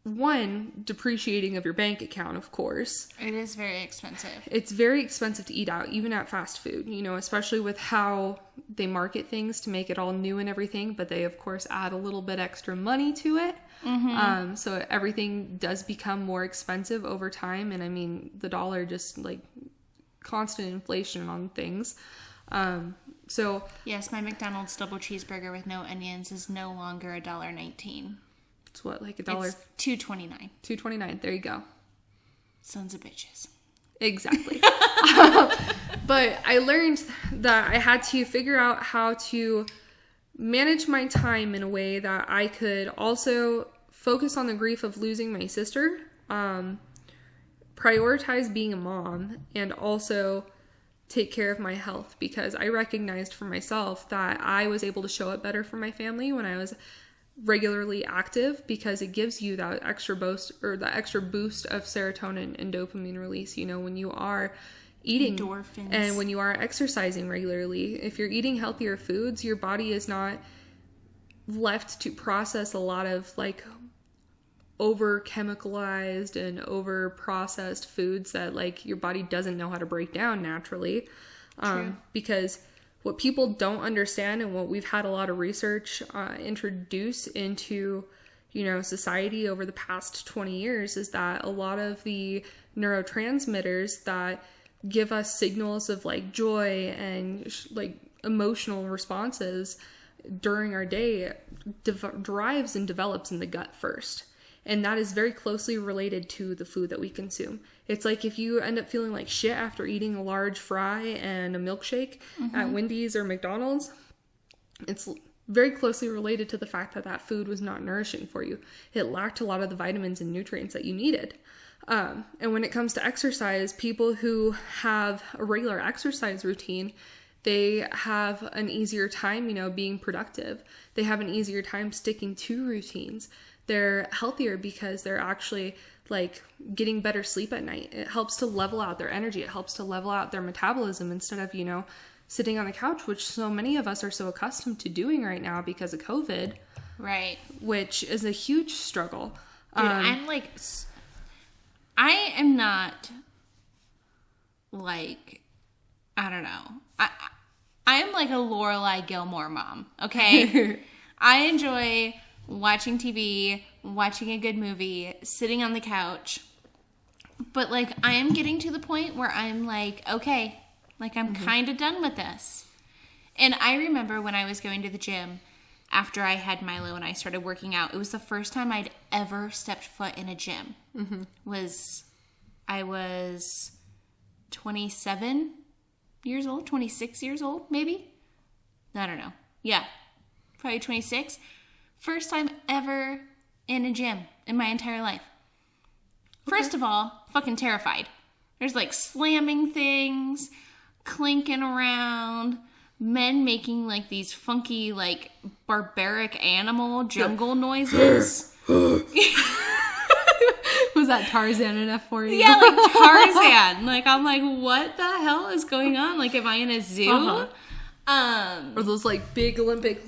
depreciating of your bank account, of course. It is very expensive. It's very expensive to eat out, even at fast food, especially with how they market things to make it all new and everything, but they of course add a little bit extra money to it. Mm-hmm. So everything does become more expensive over time. And I mean, the dollar just like constant inflation on things. So yes, my McDonald's double cheeseburger with no onions is no longer $1.19. It's what, like $1? It's $2.29. $2.29. There you go. Sons of bitches. Exactly. But I learned that I had to figure out how to manage my time in a way that I could also focus on the grief of losing my sister, prioritize being a mom, and also take care of my health, because I recognized for myself that I was able to show up better for my family when I was regularly active, because it gives you that extra boost of serotonin and dopamine release, when you are eating endorphins, and when you are exercising regularly. If you're eating healthier foods, your body is not left to process a lot of like over chemicalized and over processed foods that like your body doesn't know how to break down naturally. Because what people don't understand, and what we've had a lot of research introduce into society over the past 20 years, is that a lot of the neurotransmitters that give us signals of like joy and like emotional responses during our day derives and develops in the gut first. And that is very closely related to the food that we consume. It's like if you end up feeling like shit after eating a large fry and a milkshake at Wendy's or McDonald's, it's very closely related to the fact that that food was not nourishing for you. It lacked a lot of the vitamins and nutrients that you needed. And when it comes to exercise, people who have a regular exercise routine, they have an easier time, being productive. They have an easier time sticking to routines. They're healthier because they're actually like getting better sleep at night. It helps to level out their energy. It helps to level out their metabolism instead of, sitting on the couch, which so many of us are so accustomed to doing right now because of COVID. Right. Which is a huge struggle. Dude, I am not like, I don't know. I am like a Lorelai Gilmore mom, okay? I enjoy watching TV, watching a good movie, sitting on the couch. But like, I am getting to the point where I'm like, okay, like I'm kind of done with this. And I remember when I was going to the gym after I had Milo and I started working out, it was the first time I'd ever stepped foot in a gym. I was 27 years old, 26 years old, maybe? I don't know. Yeah, probably 26. First time ever in a gym in my entire life. First of all, fucking terrified. There's like slamming things, clinking around, men making like these funky, like barbaric animal jungle noises. Was that Tarzan enough for you? Yeah, like Tarzan. Like, I'm like, what the hell is going on? Like, am I in a zoo? Or those like big Olympic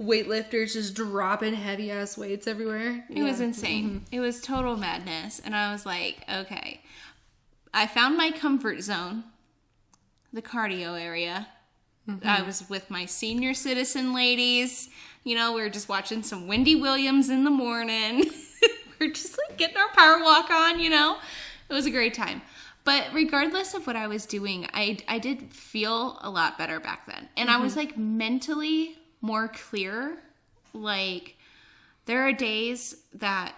weightlifters just dropping heavy ass weights everywhere. It was insane. It was total madness. And I was like, okay. I found my comfort zone, the cardio area. I was with my senior citizen ladies. We were just watching some Wendy Williams in the morning. We're just like getting our power walk on, It was a great time. But regardless of what I was doing, I did feel a lot better back then. And I was like mentally more clear. Like, there are days that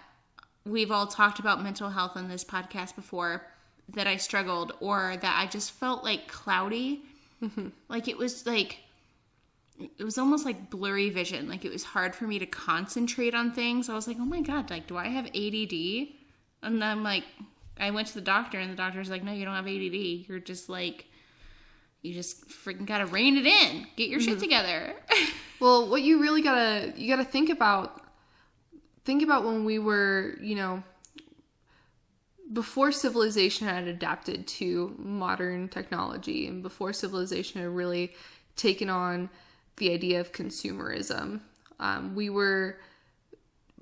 we've all talked about mental health on this podcast before that I struggled, or that I just felt like cloudy. Like it was almost like blurry vision. Like it was hard for me to concentrate on things. I was like, oh my God, like, do I have ADD? And I'm like, I went to the doctor and the doctor's like, no, you don't have ADD. You're just like, you just freaking gotta rein it in. Get your shit together. Well, what you really gotta think about when we were, before civilization had adapted to modern technology and before civilization had really taken on the idea of consumerism, we were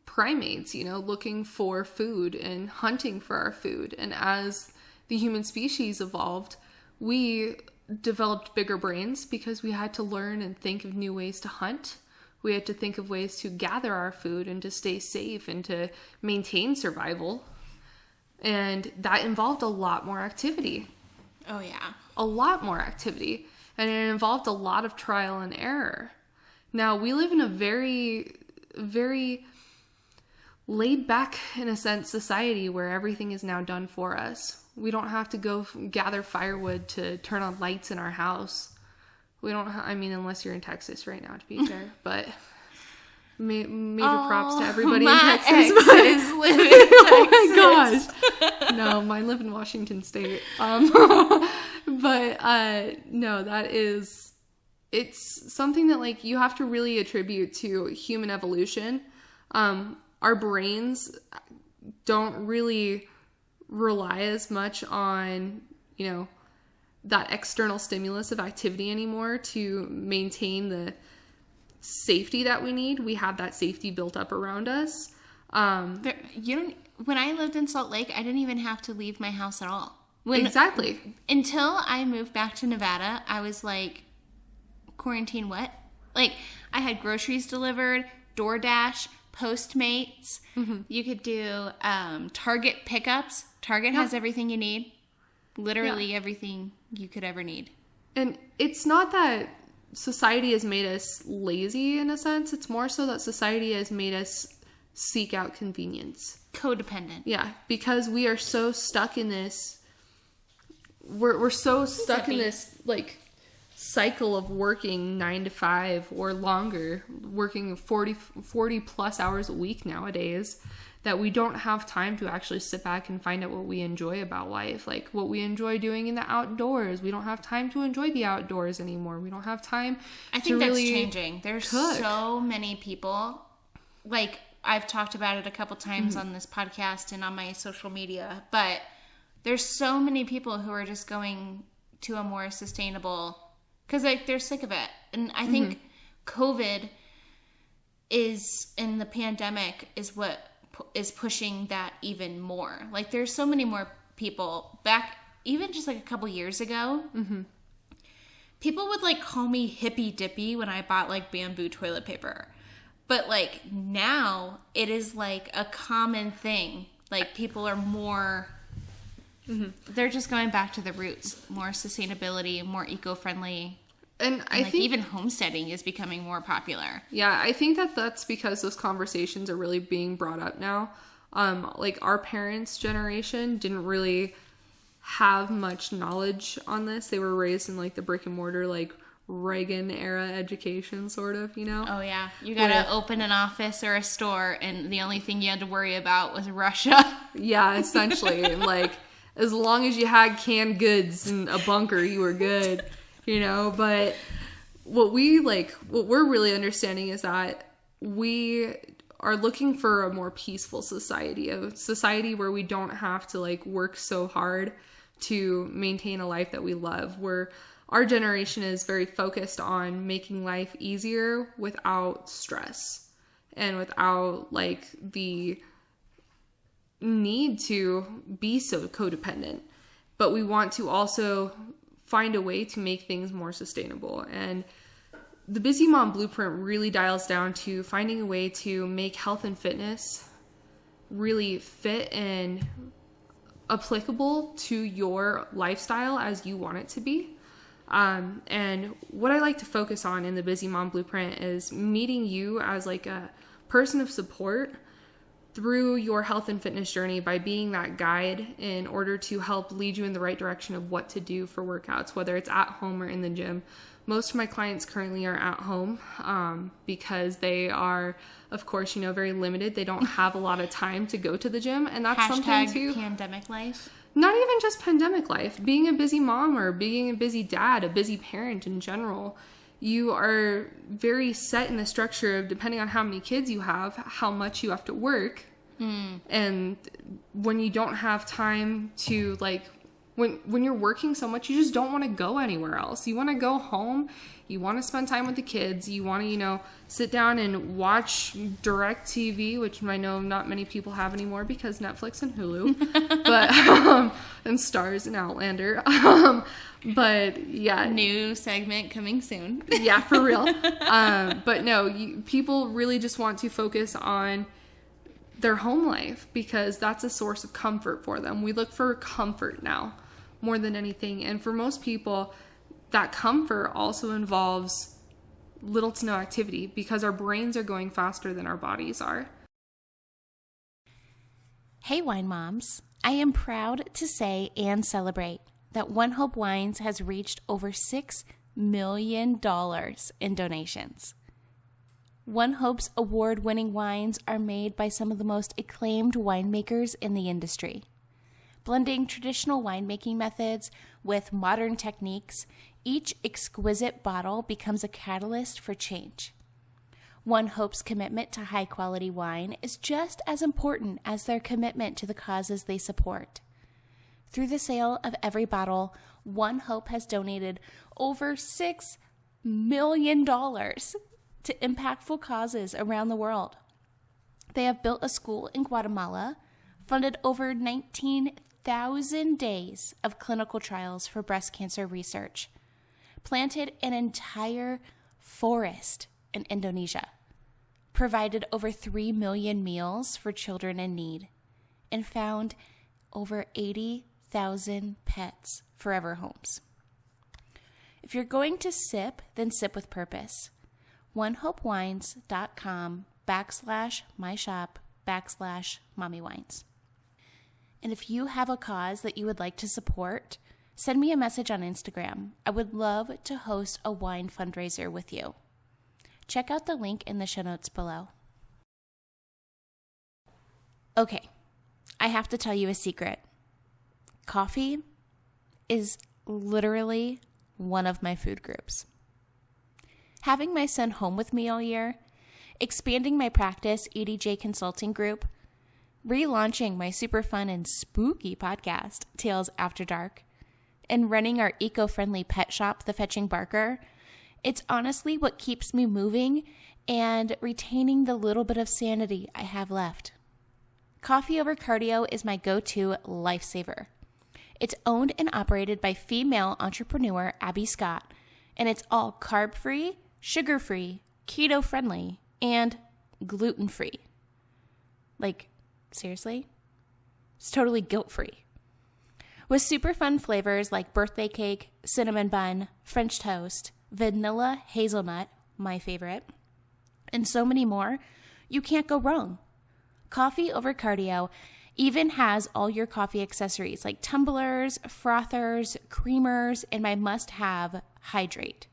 primates, looking for food and hunting for our food. And as the human species evolved, we developed bigger brains because we had to learn and think of new ways to hunt. We had to think of ways to gather our food and to stay safe and to maintain survival. And that involved a lot more activity. Oh, yeah. A lot more activity. And it involved a lot of trial and error. Now, we live in a very, very laid back, in a sense, society where everything is now done for us. We don't have to go gather firewood to turn on lights in our house. We don't, unless you're in Texas right now, to be fair. But major props to everybody in Texas. Is living in Texas. Oh my gosh. No, mine live in Washington State. No, it's something that like you have to really attribute to human evolution. Our brains don't really rely as much on, that external stimulus of activity anymore to maintain the safety that we need. We have that safety built up around us. When I lived in Salt Lake, I didn't even have to leave my house at all. Exactly. Until I moved back to Nevada, I was like, quarantine what? Like, I had groceries delivered, DoorDash, Postmates. You could do Target pickups. Target has everything you need. Literally everything you could ever need. And it's not that society has made us lazy in a sense. It's more so that society has made us seek out convenience. Codependent. Yeah, because we are so stuck in this. We're so stuck in this like cycle of working 9 to 5 or longer, working 40 plus hours a week nowadays, that we don't have time to actually sit back and find out what we enjoy about life, like what we enjoy doing in the outdoors. We don't have time to enjoy the outdoors anymore. We don't have time. I think that's changing. There's so many people, like I've talked about it a couple times on this podcast and on my social media, but there's so many people who are just going to a more sustainable, because like they're sick of it. And I think COVID and the pandemic is what is pushing that even more. Like there's so many more people back, even just like a couple years ago, people would like call me hippy dippy when I bought like bamboo toilet paper. But like now it is like a common thing. Like people are more, they're just going back to the roots, more sustainability, more eco-friendly. And I think even homesteading is becoming more popular. Yeah, I think that's because those conversations are really being brought up now. Like our parents' generation didn't really have much knowledge on this. They were raised in like the brick and mortar, like Reagan era education, sort of, you know? Oh yeah, you gotta open an office or a store, and the only thing you had to worry about was Russia. Yeah, essentially. And like as long as you had canned goods and a bunker, you were good. You know, but what we're really understanding is that we are looking for a more peaceful society, a society where we don't have to like work so hard to maintain a life that we love, where our generation is very focused on making life easier without stress and without like the need to be so codependent. But we want to also find a way to make things more sustainable. And the Busy Mom Blueprint really dials down to finding a way to make health and fitness really fit and applicable to your lifestyle as you want it to be. And what I like to focus on in the Busy Mom Blueprint is meeting you as like a person of support through your health and fitness journey by being that guide in order to help lead you in the right direction of what to do for workouts, whether it's at home or in the gym. Most of my clients currently are at home because they are, of course, you know, very limited. They don't have a lot of time to go to the gym, and that's something too. Pandemic life. Not even just pandemic life. Being a busy mom or being a busy dad, a busy parent in general, you are very set in the structure of, depending on how many kids you have, how much you have to work. And when you don't have time to like, when you're working so much, you just don't want to go anywhere else. You want to go home. You want to spend time with the kids. You want to, you know, sit down and watch direct TV, which I know not many people have anymore because Netflix and Hulu, but, and Stars and Outlander. But yeah. New segment coming soon. Yeah, for real. But no, people really just want to focus on their home life because that's a source of comfort for them. We look for comfort now more than anything. And for most people, that comfort also involves little to no activity because our brains are going faster than our bodies are. Hey, wine moms. I am proud to say and celebrate that One Hope Wines has reached over $6 million in donations. One Hope's award-winning wines are made by some of the most acclaimed winemakers in the industry. Blending traditional winemaking methods with modern techniques, each exquisite bottle becomes a catalyst for change. One Hope's commitment to high-quality wine is just as important as their commitment to the causes they support. Through the sale of every bottle, One Hope has donated over $6 million to impactful causes around the world. They have built a school in Guatemala, funded over 19,000 days of clinical trials for breast cancer research, planted an entire forest in Indonesia, provided over 3 million meals for children in need, and found over 80,000 pets forever homes. If you're going to sip, then sip with purpose. onehopewines.com/myshop/mommywines. And if you have a cause that you would like to support, send me a message on Instagram. I would love to host a wine fundraiser with you. Check out the link in the show notes below. Okay, I have to tell you a secret. Coffee is literally one of my food groups. Having my son home with me all year, expanding my practice EDJ Consulting Group, relaunching my super fun and spooky podcast, Tales After Dark, and running our eco-friendly pet shop, The Fetching Barker, it's honestly what keeps me moving and retaining the little bit of sanity I have left. Coffee over cardio is my go-to lifesaver. It's owned and operated by female entrepreneur Abby Scott, and it's all carb-free, sugar-free, keto-friendly, and gluten-free. Like, seriously? It's totally guilt-free. With super fun flavors like birthday cake, cinnamon bun, French toast, vanilla hazelnut, my favorite, and so many more, you can't go wrong. Coffee over cardio even has all your coffee accessories like tumblers, frothers, creamers, and my must-have hydrate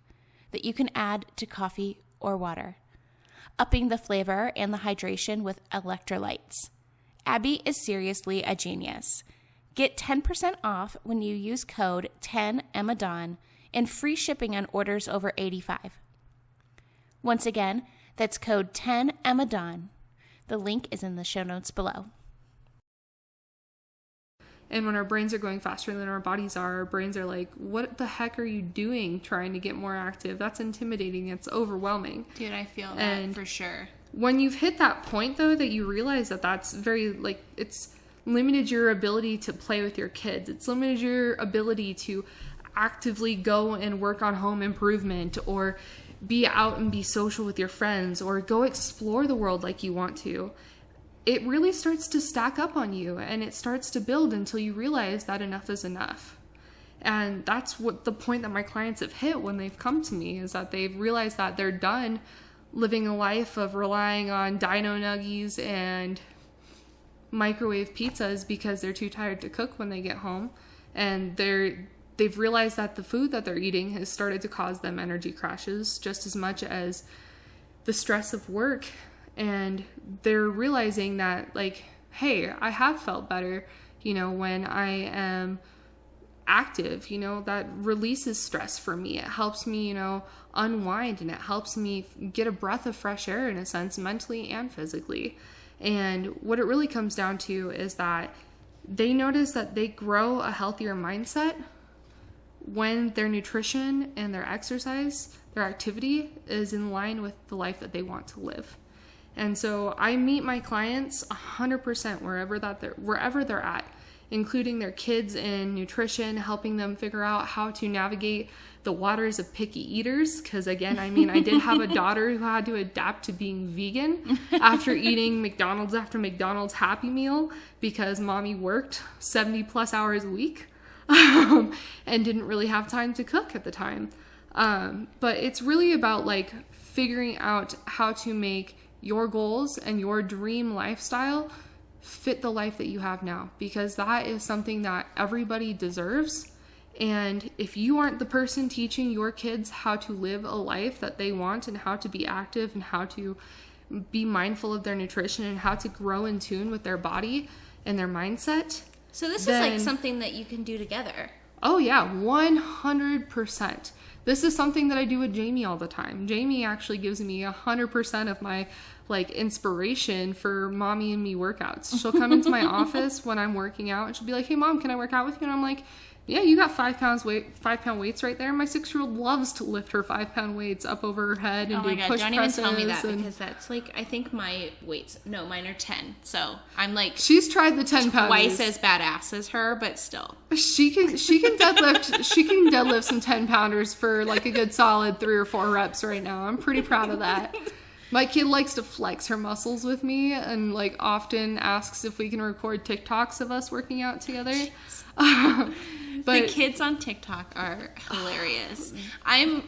that you can add to coffee or water, upping the flavor and the hydration with electrolytes. Abby is seriously a genius. Get 10% off when you use code 10EMMADAWN and free shipping on orders over $85. Once again, that's code 10EMMADAWN. The link is in the show notes below. And when our brains are going faster than our bodies are, our brains are like, what the heck are you doing trying to get more active? That's intimidating. It's overwhelming. Dude, I feel that for sure. When you've hit that point, though, that you realize that that's very, like, it's limited your ability to play with your kids. It's limited your ability to actively go and work on home improvement or be out and be social with your friends or go explore the world like you want to. It really starts to stack up on you and it starts to build until you realize that enough is enough. And that's what the point that my clients have hit when they've come to me, is that they've realized that they're done living a life of relying on dino nuggies and microwave pizzas because they're too tired to cook when they get home. And they've realized that the food that they're eating has started to cause them energy crashes just as much as the stress of work. And they're realizing that, like, hey, I have felt better, when I am active, that releases stress for me. It helps me, unwind, and it helps me get a breath of fresh air in a sense, mentally and physically. And what it really comes down to is that they notice that they grow a healthier mindset when their nutrition and their exercise, their activity is in line with the life that they want to live. And so I meet my clients 100% wherever they're at, including their kids in nutrition, helping them figure out how to navigate the waters of picky eaters. Because again, I did have a daughter who had to adapt to being vegan after eating McDonald's after McDonald's Happy Meal because mommy worked 70 plus hours a week and didn't really have time to cook at the time. But it's really about like figuring out how to make your goals and your dream lifestyle fit the life that you have now, because that is something that everybody deserves. And if you aren't the person teaching your kids how to live a life that they want and how to be active and how to be mindful of their nutrition and how to grow in tune with their body and their mindset. So this is like something that you can do together. Oh yeah, 100%. This is something that I do with Jamie all the time. Jamie actually gives me 100% of my inspiration for mommy and me workouts. She'll come into my office when I'm working out and she'll be like, hey mom, can I work out with you? And I'm like, yeah, you got 5 pound weights right there. My 6-year-old loves to lift her 5-pound weights up over her head and do push presses. Don't even tell me that, because that's I think my weights, no, mine are 10. So I'm she's tried the 10 pound twice as badass as her, but still. She can deadlift some 10 pounders for a good solid 3 or 4 reps right now. I'm pretty proud of that. My kid likes to flex her muscles with me and often asks if we can record TikToks of us working out together. But the kids on TikTok are hilarious. I'm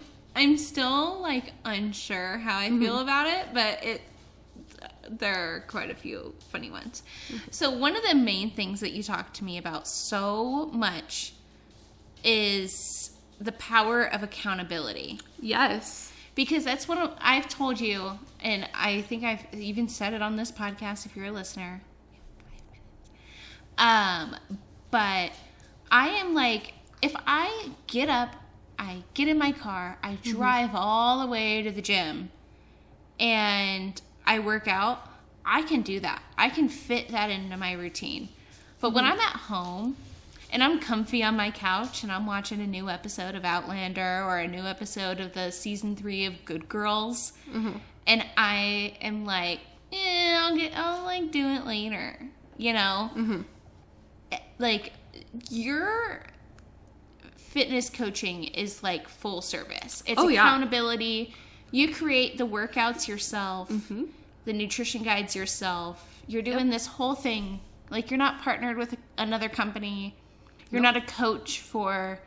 still unsure how I feel about it, but there are quite a few funny ones. So one of the main things that you talk to me about so much is the power of accountability. Yes. Because that's what I've told you, and I think I've even said it on this podcast if you're a listener. But I am like, if I get up, I get in my car, I drive all the way to the gym, and I work out, I can do that. I can fit that into my routine. But when I'm at home and I'm comfy on my couch and I'm watching a new episode of Outlander or a new episode of the season 3 of Good Girls, and I am like, I'll like do it later, you know? Like, your fitness coaching is like full service. It's accountability. You create the workouts yourself, the nutrition guides yourself. You're doing this whole thing. Like, you're not partnered with another company. You're not a coach for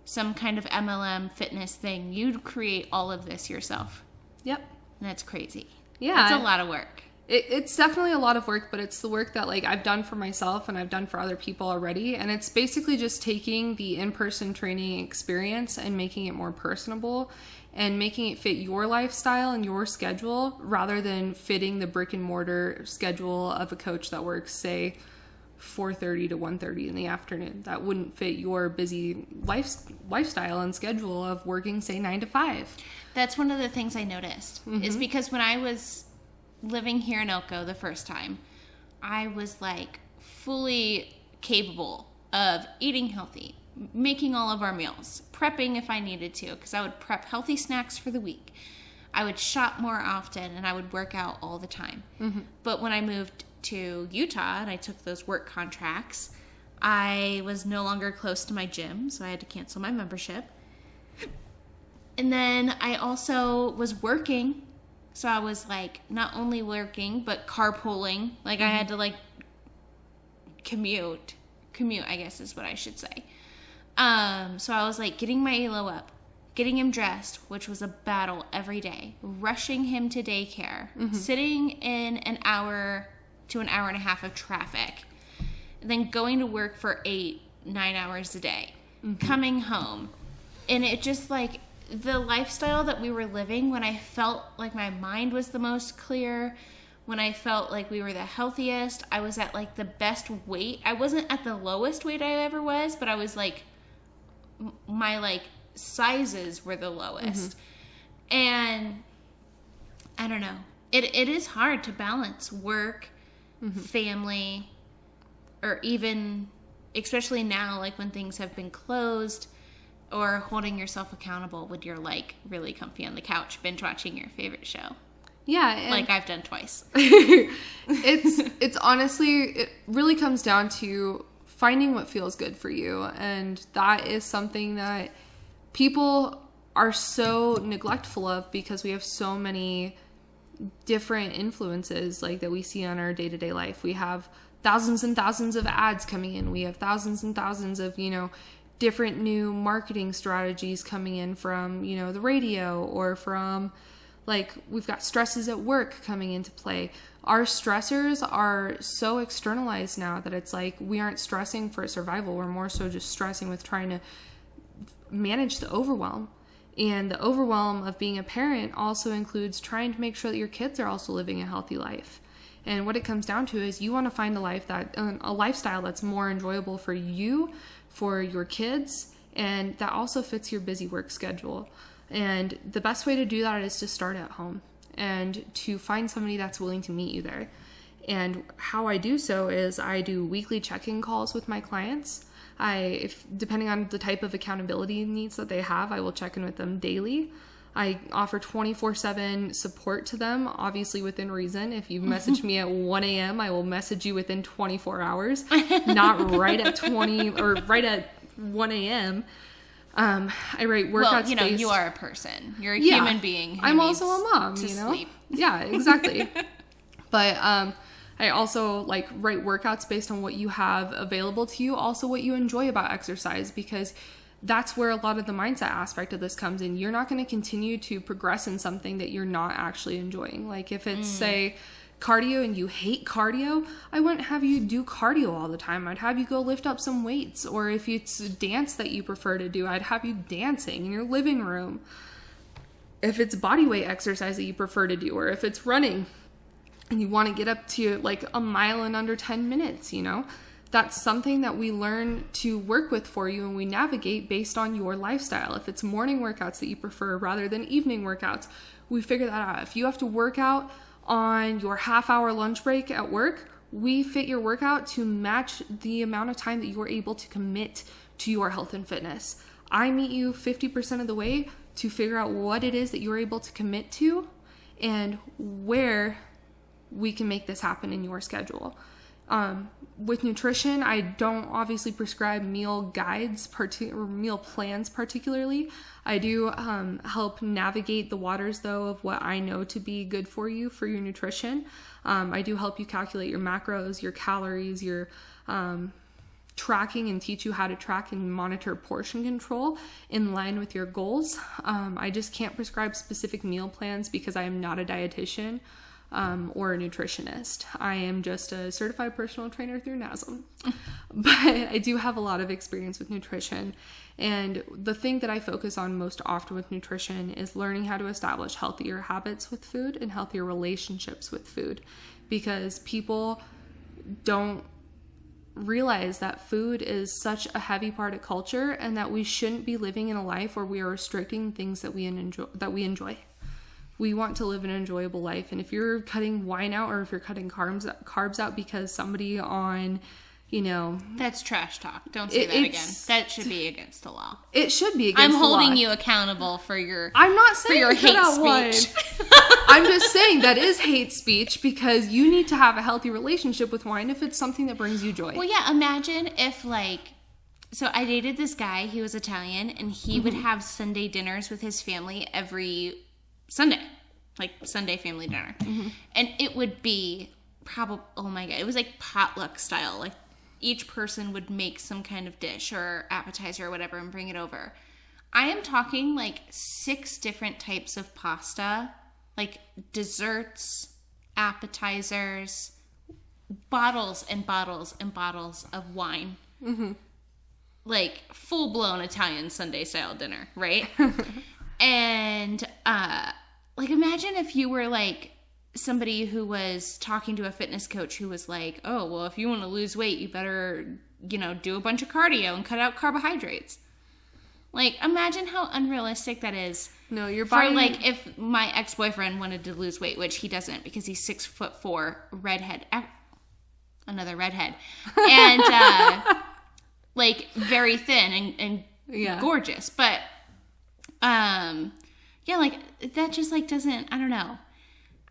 some kind of MLM fitness thing. You create all of this yourself. Yep. And that's crazy. Yeah. It's a lot of work. It's definitely a lot of work, but it's the work that, like, I've done for myself and I've done for other people already. And it's basically just taking the in-person training experience and making it more personable and making it fit your lifestyle and your schedule rather than fitting the brick and mortar schedule of a coach that works, say, 4:30 to 1:30 in the afternoon. That wouldn't fit your busy lifestyle and schedule of working, say, 9 to 5. That's one of the things I noticed is because when I was living here in Elko the first time, I was like fully capable of eating healthy, making all of our meals, prepping if I needed to, because I would prep healthy snacks for the week. I would shop more often and I would work out all the time. But when I moved to Utah and I took those work contracts, I was no longer close to my gym, so I had to cancel my membership. And then I also was working. So I was like not only working, but carpooling. Like I had to like commute, I guess is what I should say. So I was like getting my Elo up, getting him dressed, which was a battle every day, rushing him to daycare, sitting in an hour to an hour and a half of traffic, and then going to work for 8-9 hours a day, coming home. And it just like, the lifestyle that we were living, when I felt like my mind was the most clear, when I felt like we were the healthiest, I was at like the best weight. I wasn't at the lowest weight I ever was, but I was like, my like sizes were the lowest. And I don't know. It is hard to balance work, family, or even, especially now, like when things have been closed, or holding yourself accountable when you're like really comfy on the couch binge watching your favorite show. Yeah. Like I've done twice. It's honestly, it really comes down to finding what feels good for you. And that is something that people are so neglectful of because we have so many different influences like that we see on our day-to-day life. We have thousands and thousands of ads coming in. We have thousands and thousands of, different new marketing strategies coming in from, the radio or from, like, we've got stresses at work coming into play. Our stressors are so externalized now that it's like we aren't stressing for survival. We're more so just stressing with trying to manage the overwhelm. And the overwhelm of being a parent also includes trying to make sure that your kids are also living a healthy life. And what it comes down to is you want to find a lifestyle that's more enjoyable for you, for your kids, and that also fits your busy work schedule. And the best way to do that is to start at home and to find somebody that's willing to meet you there. And how I do so is I do weekly check-in calls with my clients. Depending on the type of accountability needs that they have, I will check in with them daily. I offer 24/7 support to them, obviously within reason. If you message me at 1 a.m., I will message you within 24 hours, not right at 1 a.m. I write workouts. Well, you are a person. You're a human being. I'm also a mom. Sleep. Yeah, exactly. But I also write workouts based on what you have available to you, also what you enjoy about exercise, because that's where a lot of the mindset aspect of this comes in. You're not going to continue to progress in something that you're not actually enjoying. Like if it's, say, cardio and you hate cardio, I wouldn't have you do cardio all the time. I'd have you go lift up some weights. Or if it's dance that you prefer to do, I'd have you dancing in your living room. If it's body weight exercise that you prefer to do, or if it's running and you want to get up to like a mile in under 10 minutes, you know, that's something that we learn to work with for you, and we navigate based on your lifestyle. If it's morning workouts that you prefer rather than evening workouts, we figure that out. If you have to work out on your half-hour lunch break at work, we fit your workout to match the amount of time that you are able to commit to your health and fitness. I meet you 50% of the way to figure out what it is that you're able to commit to and where we can make this happen in your schedule. With nutrition, I don't obviously prescribe meal guides or meal plans particularly. I do help navigate the waters, though, of what I know to be good for you for your nutrition. I do help you calculate your macros, your calories, your tracking, and teach you how to track and monitor portion control in line with your goals. I just can't prescribe specific meal plans because I am not a dietitian or a nutritionist. I am just a certified personal trainer through NASM. But I do have a lot of experience with nutrition. And the thing that I focus on most often with nutrition is learning how to establish healthier habits with food and healthier relationships with food. Because people don't realize that food is such a heavy part of culture, and that we shouldn't be living in a life where we are restricting things that we enjoy. We want to live an enjoyable life. And if you're cutting wine out, or if you're cutting carbs out because somebody on, you know... That's trash talk. Don't say that again. That should be against the law. It should be against the law. I'm holding you accountable for your I'm not saying for your hate speech. I'm just saying that is hate speech, because you need to have a healthy relationship with wine if it's something that brings you joy. Well, yeah, imagine if so I dated this guy, he was Italian, and he would have Sunday dinners with his family every Sunday, like Sunday family dinner. And it would be oh my God, it was like potluck style. Like each person would make some kind of dish or appetizer or whatever and bring it over. I am talking like 6 different types of pasta, like desserts, appetizers, bottles and bottles and bottles of wine. Like full-blown Italian Sunday style dinner, right? And like imagine if you were like somebody who was talking to a fitness coach who was like, oh, well, if you want to lose weight, you better, you know, do a bunch of cardio and cut out carbohydrates. Like, imagine how unrealistic that is. No, your body... For, like, if my ex-boyfriend wanted to lose weight, which he doesn't because he's 6'4", redhead. Another redhead. And, like, very thin and gorgeous. But, yeah, like, that just, like, doesn't... I don't know.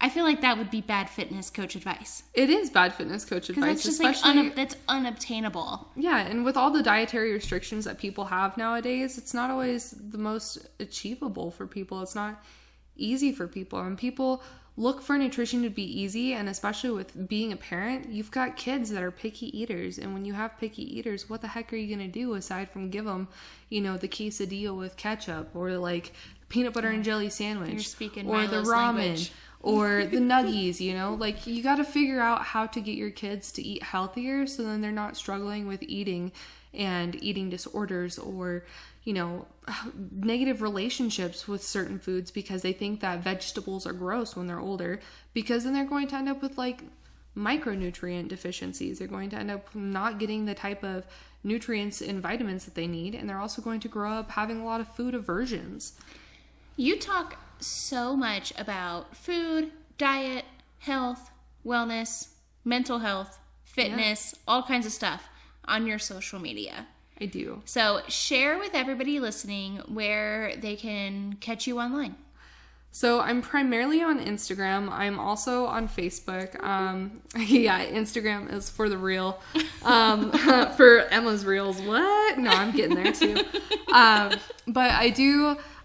I feel like that would be bad fitness coach advice. It is bad fitness coach advice. Because that's just like that's unobtainable. Yeah, and with all the dietary restrictions that people have nowadays, it's not always the most achievable for people. It's not easy for people. And people look for nutrition to be easy, and especially with being a parent, you've got kids that are picky eaters. And when you have picky eaters, what the heck are you going to do aside from give them, you know, the quesadilla with ketchup, or like peanut butter and jelly sandwich, You're speaking or the ramen language. Or the nuggies, you know? Like, you got to figure out how to get your kids to eat healthier so then they're not struggling with eating and eating disorders, or, you know, negative relationships with certain foods because they think that vegetables are gross when they're older, because then they're going to end up with like micronutrient deficiencies. They're going to end up not getting the type of nutrients and vitamins that they need, and they're also going to grow up having a lot of food aversions. You talk so much about food, diet, health, wellness, mental health, fitness, all kinds of stuff on your social media. I do. So share with everybody listening where they can catch you online. So I'm primarily on Instagram. I'm also on Facebook. Yeah, Instagram is for the real. For Emma's reels. What? No, I'm getting there too. But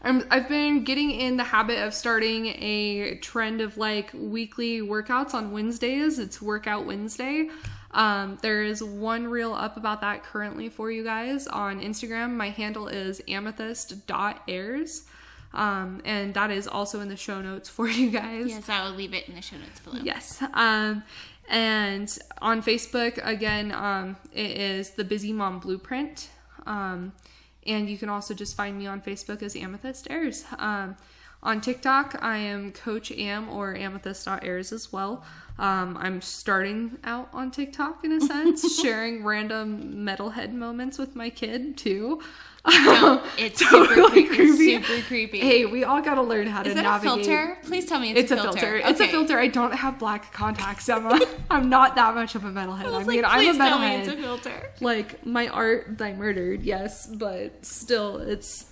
I've been getting in the habit of starting a trend of like weekly workouts on Wednesdays. It's Workout Wednesday. There is one reel up about that currently for you guys on Instagram. My handle is amethyst.airs. And that is also in the show notes for you guys. Yes, I will leave it in the show notes below. Yes. And on Facebook, again, it is the Busy Mom Blueprint. And you can also just find me on Facebook as Amethyst Airs. On TikTok, I am Coach Am or Amethyst.airs as well. I'm starting out on TikTok in a sense, sharing random metalhead moments with my kid too. No, it's Totally super creepy. Super creepy. Hey, we all gotta learn how to Is that navigate. a filter? Please tell me It's a filter. It's a Okay. filter. I don't have black contacts, Emma. I'm not that much of a metalhead. I was I'm a please tell me metalhead. it's a filter. Like, my art I murdered, yes, but still it's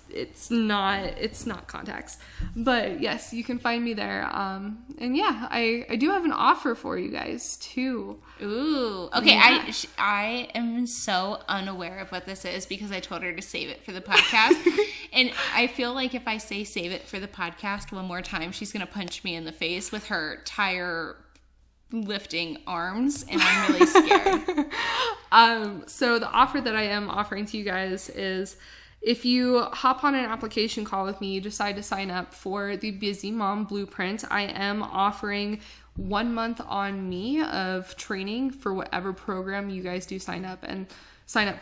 not contacts. But yes, you can find me there. And yeah, I do have an offer for you guys too. Ooh. Okay, Yeah. I am so unaware of what this is because I told her to save it for the podcast. And I feel like if I say save it for the podcast one more time, she's going to punch me in the face with her tire lifting arms, and I'm really scared. So the offer that I am offering to you guys is, if you hop on an application call with me, you decide to sign up for the Busy Mom Blueprint, I am offering 1 month on me of training for whatever program you guys do sign up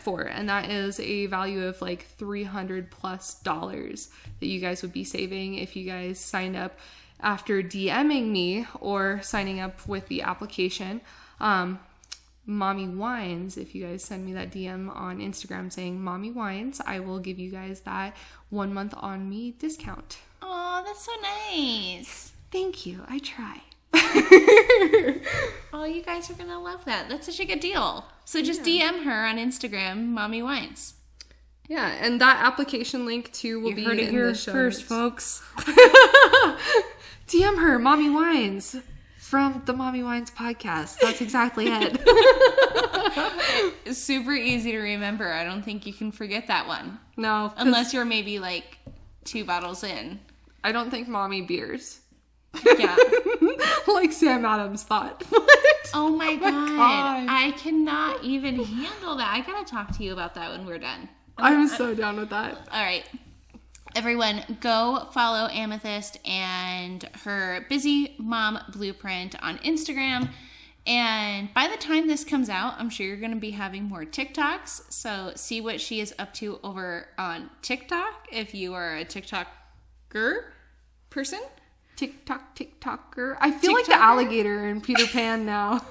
for. And that is a value of like $300+ that you guys would be saving if you guys signed up after DMing me or signing up with the application. Mommy Wines, if you guys send me that DM on Instagram saying Mommy Wines, I will give you guys that 1 month on me discount. Oh, that's so nice. Thank you. I try. Oh, you guys are going to love that. That's such a good deal. So just DM her on Instagram, Mommy Wines. Yeah, and that application link too will be in the show notes. folks. DM her, Mommy Wines, from the Mommy Wines podcast. That's exactly it. It's super easy to remember. I don't think you can forget that one. No. 'cause Unless you're maybe like 2 bottles in. I don't think Mommy beers. Yeah. Like Sam Adams thought. Oh my god. God. I cannot even handle that. I gotta talk to you about that when we're done. I'm so down with that. All right. Everyone, go follow Amethyst and her Busy Mom Blueprint on Instagram. And by the time this comes out, I'm sure you're going to be having more TikToks. So see what she is up to over on TikTok if you are a TikToker person. TikToker. I feel like the alligator in Peter Pan now.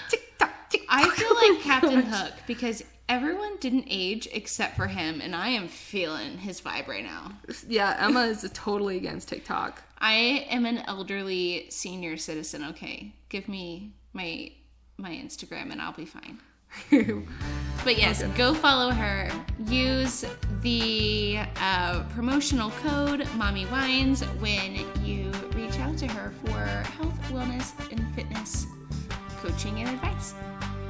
TikTok. I feel like Captain Hook because everyone didn't age except for him, and I am feeling his vibe right now. Yeah, Emma is totally against TikTok. I am an elderly senior citizen, okay? Give me my Instagram and I'll be fine. But yes, go follow her. Use the promotional code Mommy Wines when you reach out to her for health, wellness, and fitness coaching and advice.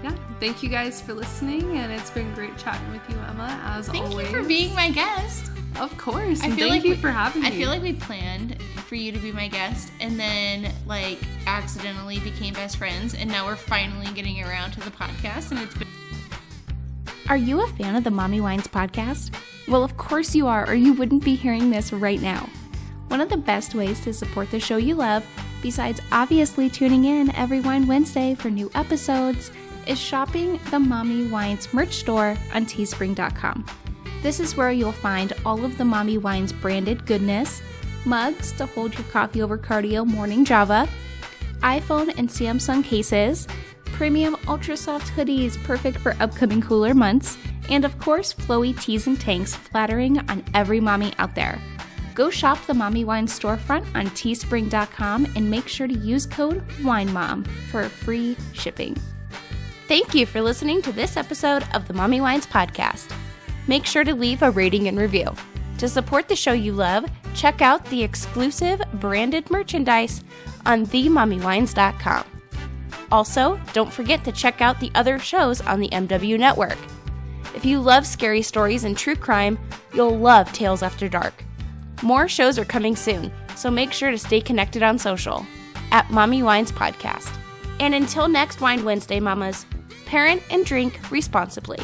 Yeah, thank you guys for listening, and it's been great chatting with you, Emma, as always. Thank you for being my guest. Of course, and feel thank like you for having me. I feel like we planned for you to be my guest and then like accidentally became best friends, and now we're finally getting around to the podcast, and it's been... Are you a fan of the Mommy Wines podcast? Well, of course you are, or you wouldn't be hearing this right now. One of the best ways to support the show you love, besides obviously tuning in every Wine Wednesday for new episodes, is shopping the Mommy Wines merch store on teespring.com. This is where you'll find all of the Mommy Wines branded goodness, mugs to hold your coffee over cardio morning Java, iPhone and Samsung cases, premium ultra soft hoodies perfect for upcoming cooler months, and of course flowy tees and tanks flattering on every mommy out there. Go shop the Mommy Wines storefront on teespring.com and make sure to use code WINEMOM for free shipping. Thank you for listening to this episode of the Mommy Wines podcast. Make sure to leave a rating and review. To support the show you love, check out the exclusive branded merchandise on themommywines.com. Also, don't forget to check out the other shows on the MW network. If you love scary stories and true crime, you'll love Tales After Dark. More shows are coming soon, so make sure to stay connected on social at Mommy Wines Podcast. And until next Wine Wednesday, mamas, parent and drink responsibly.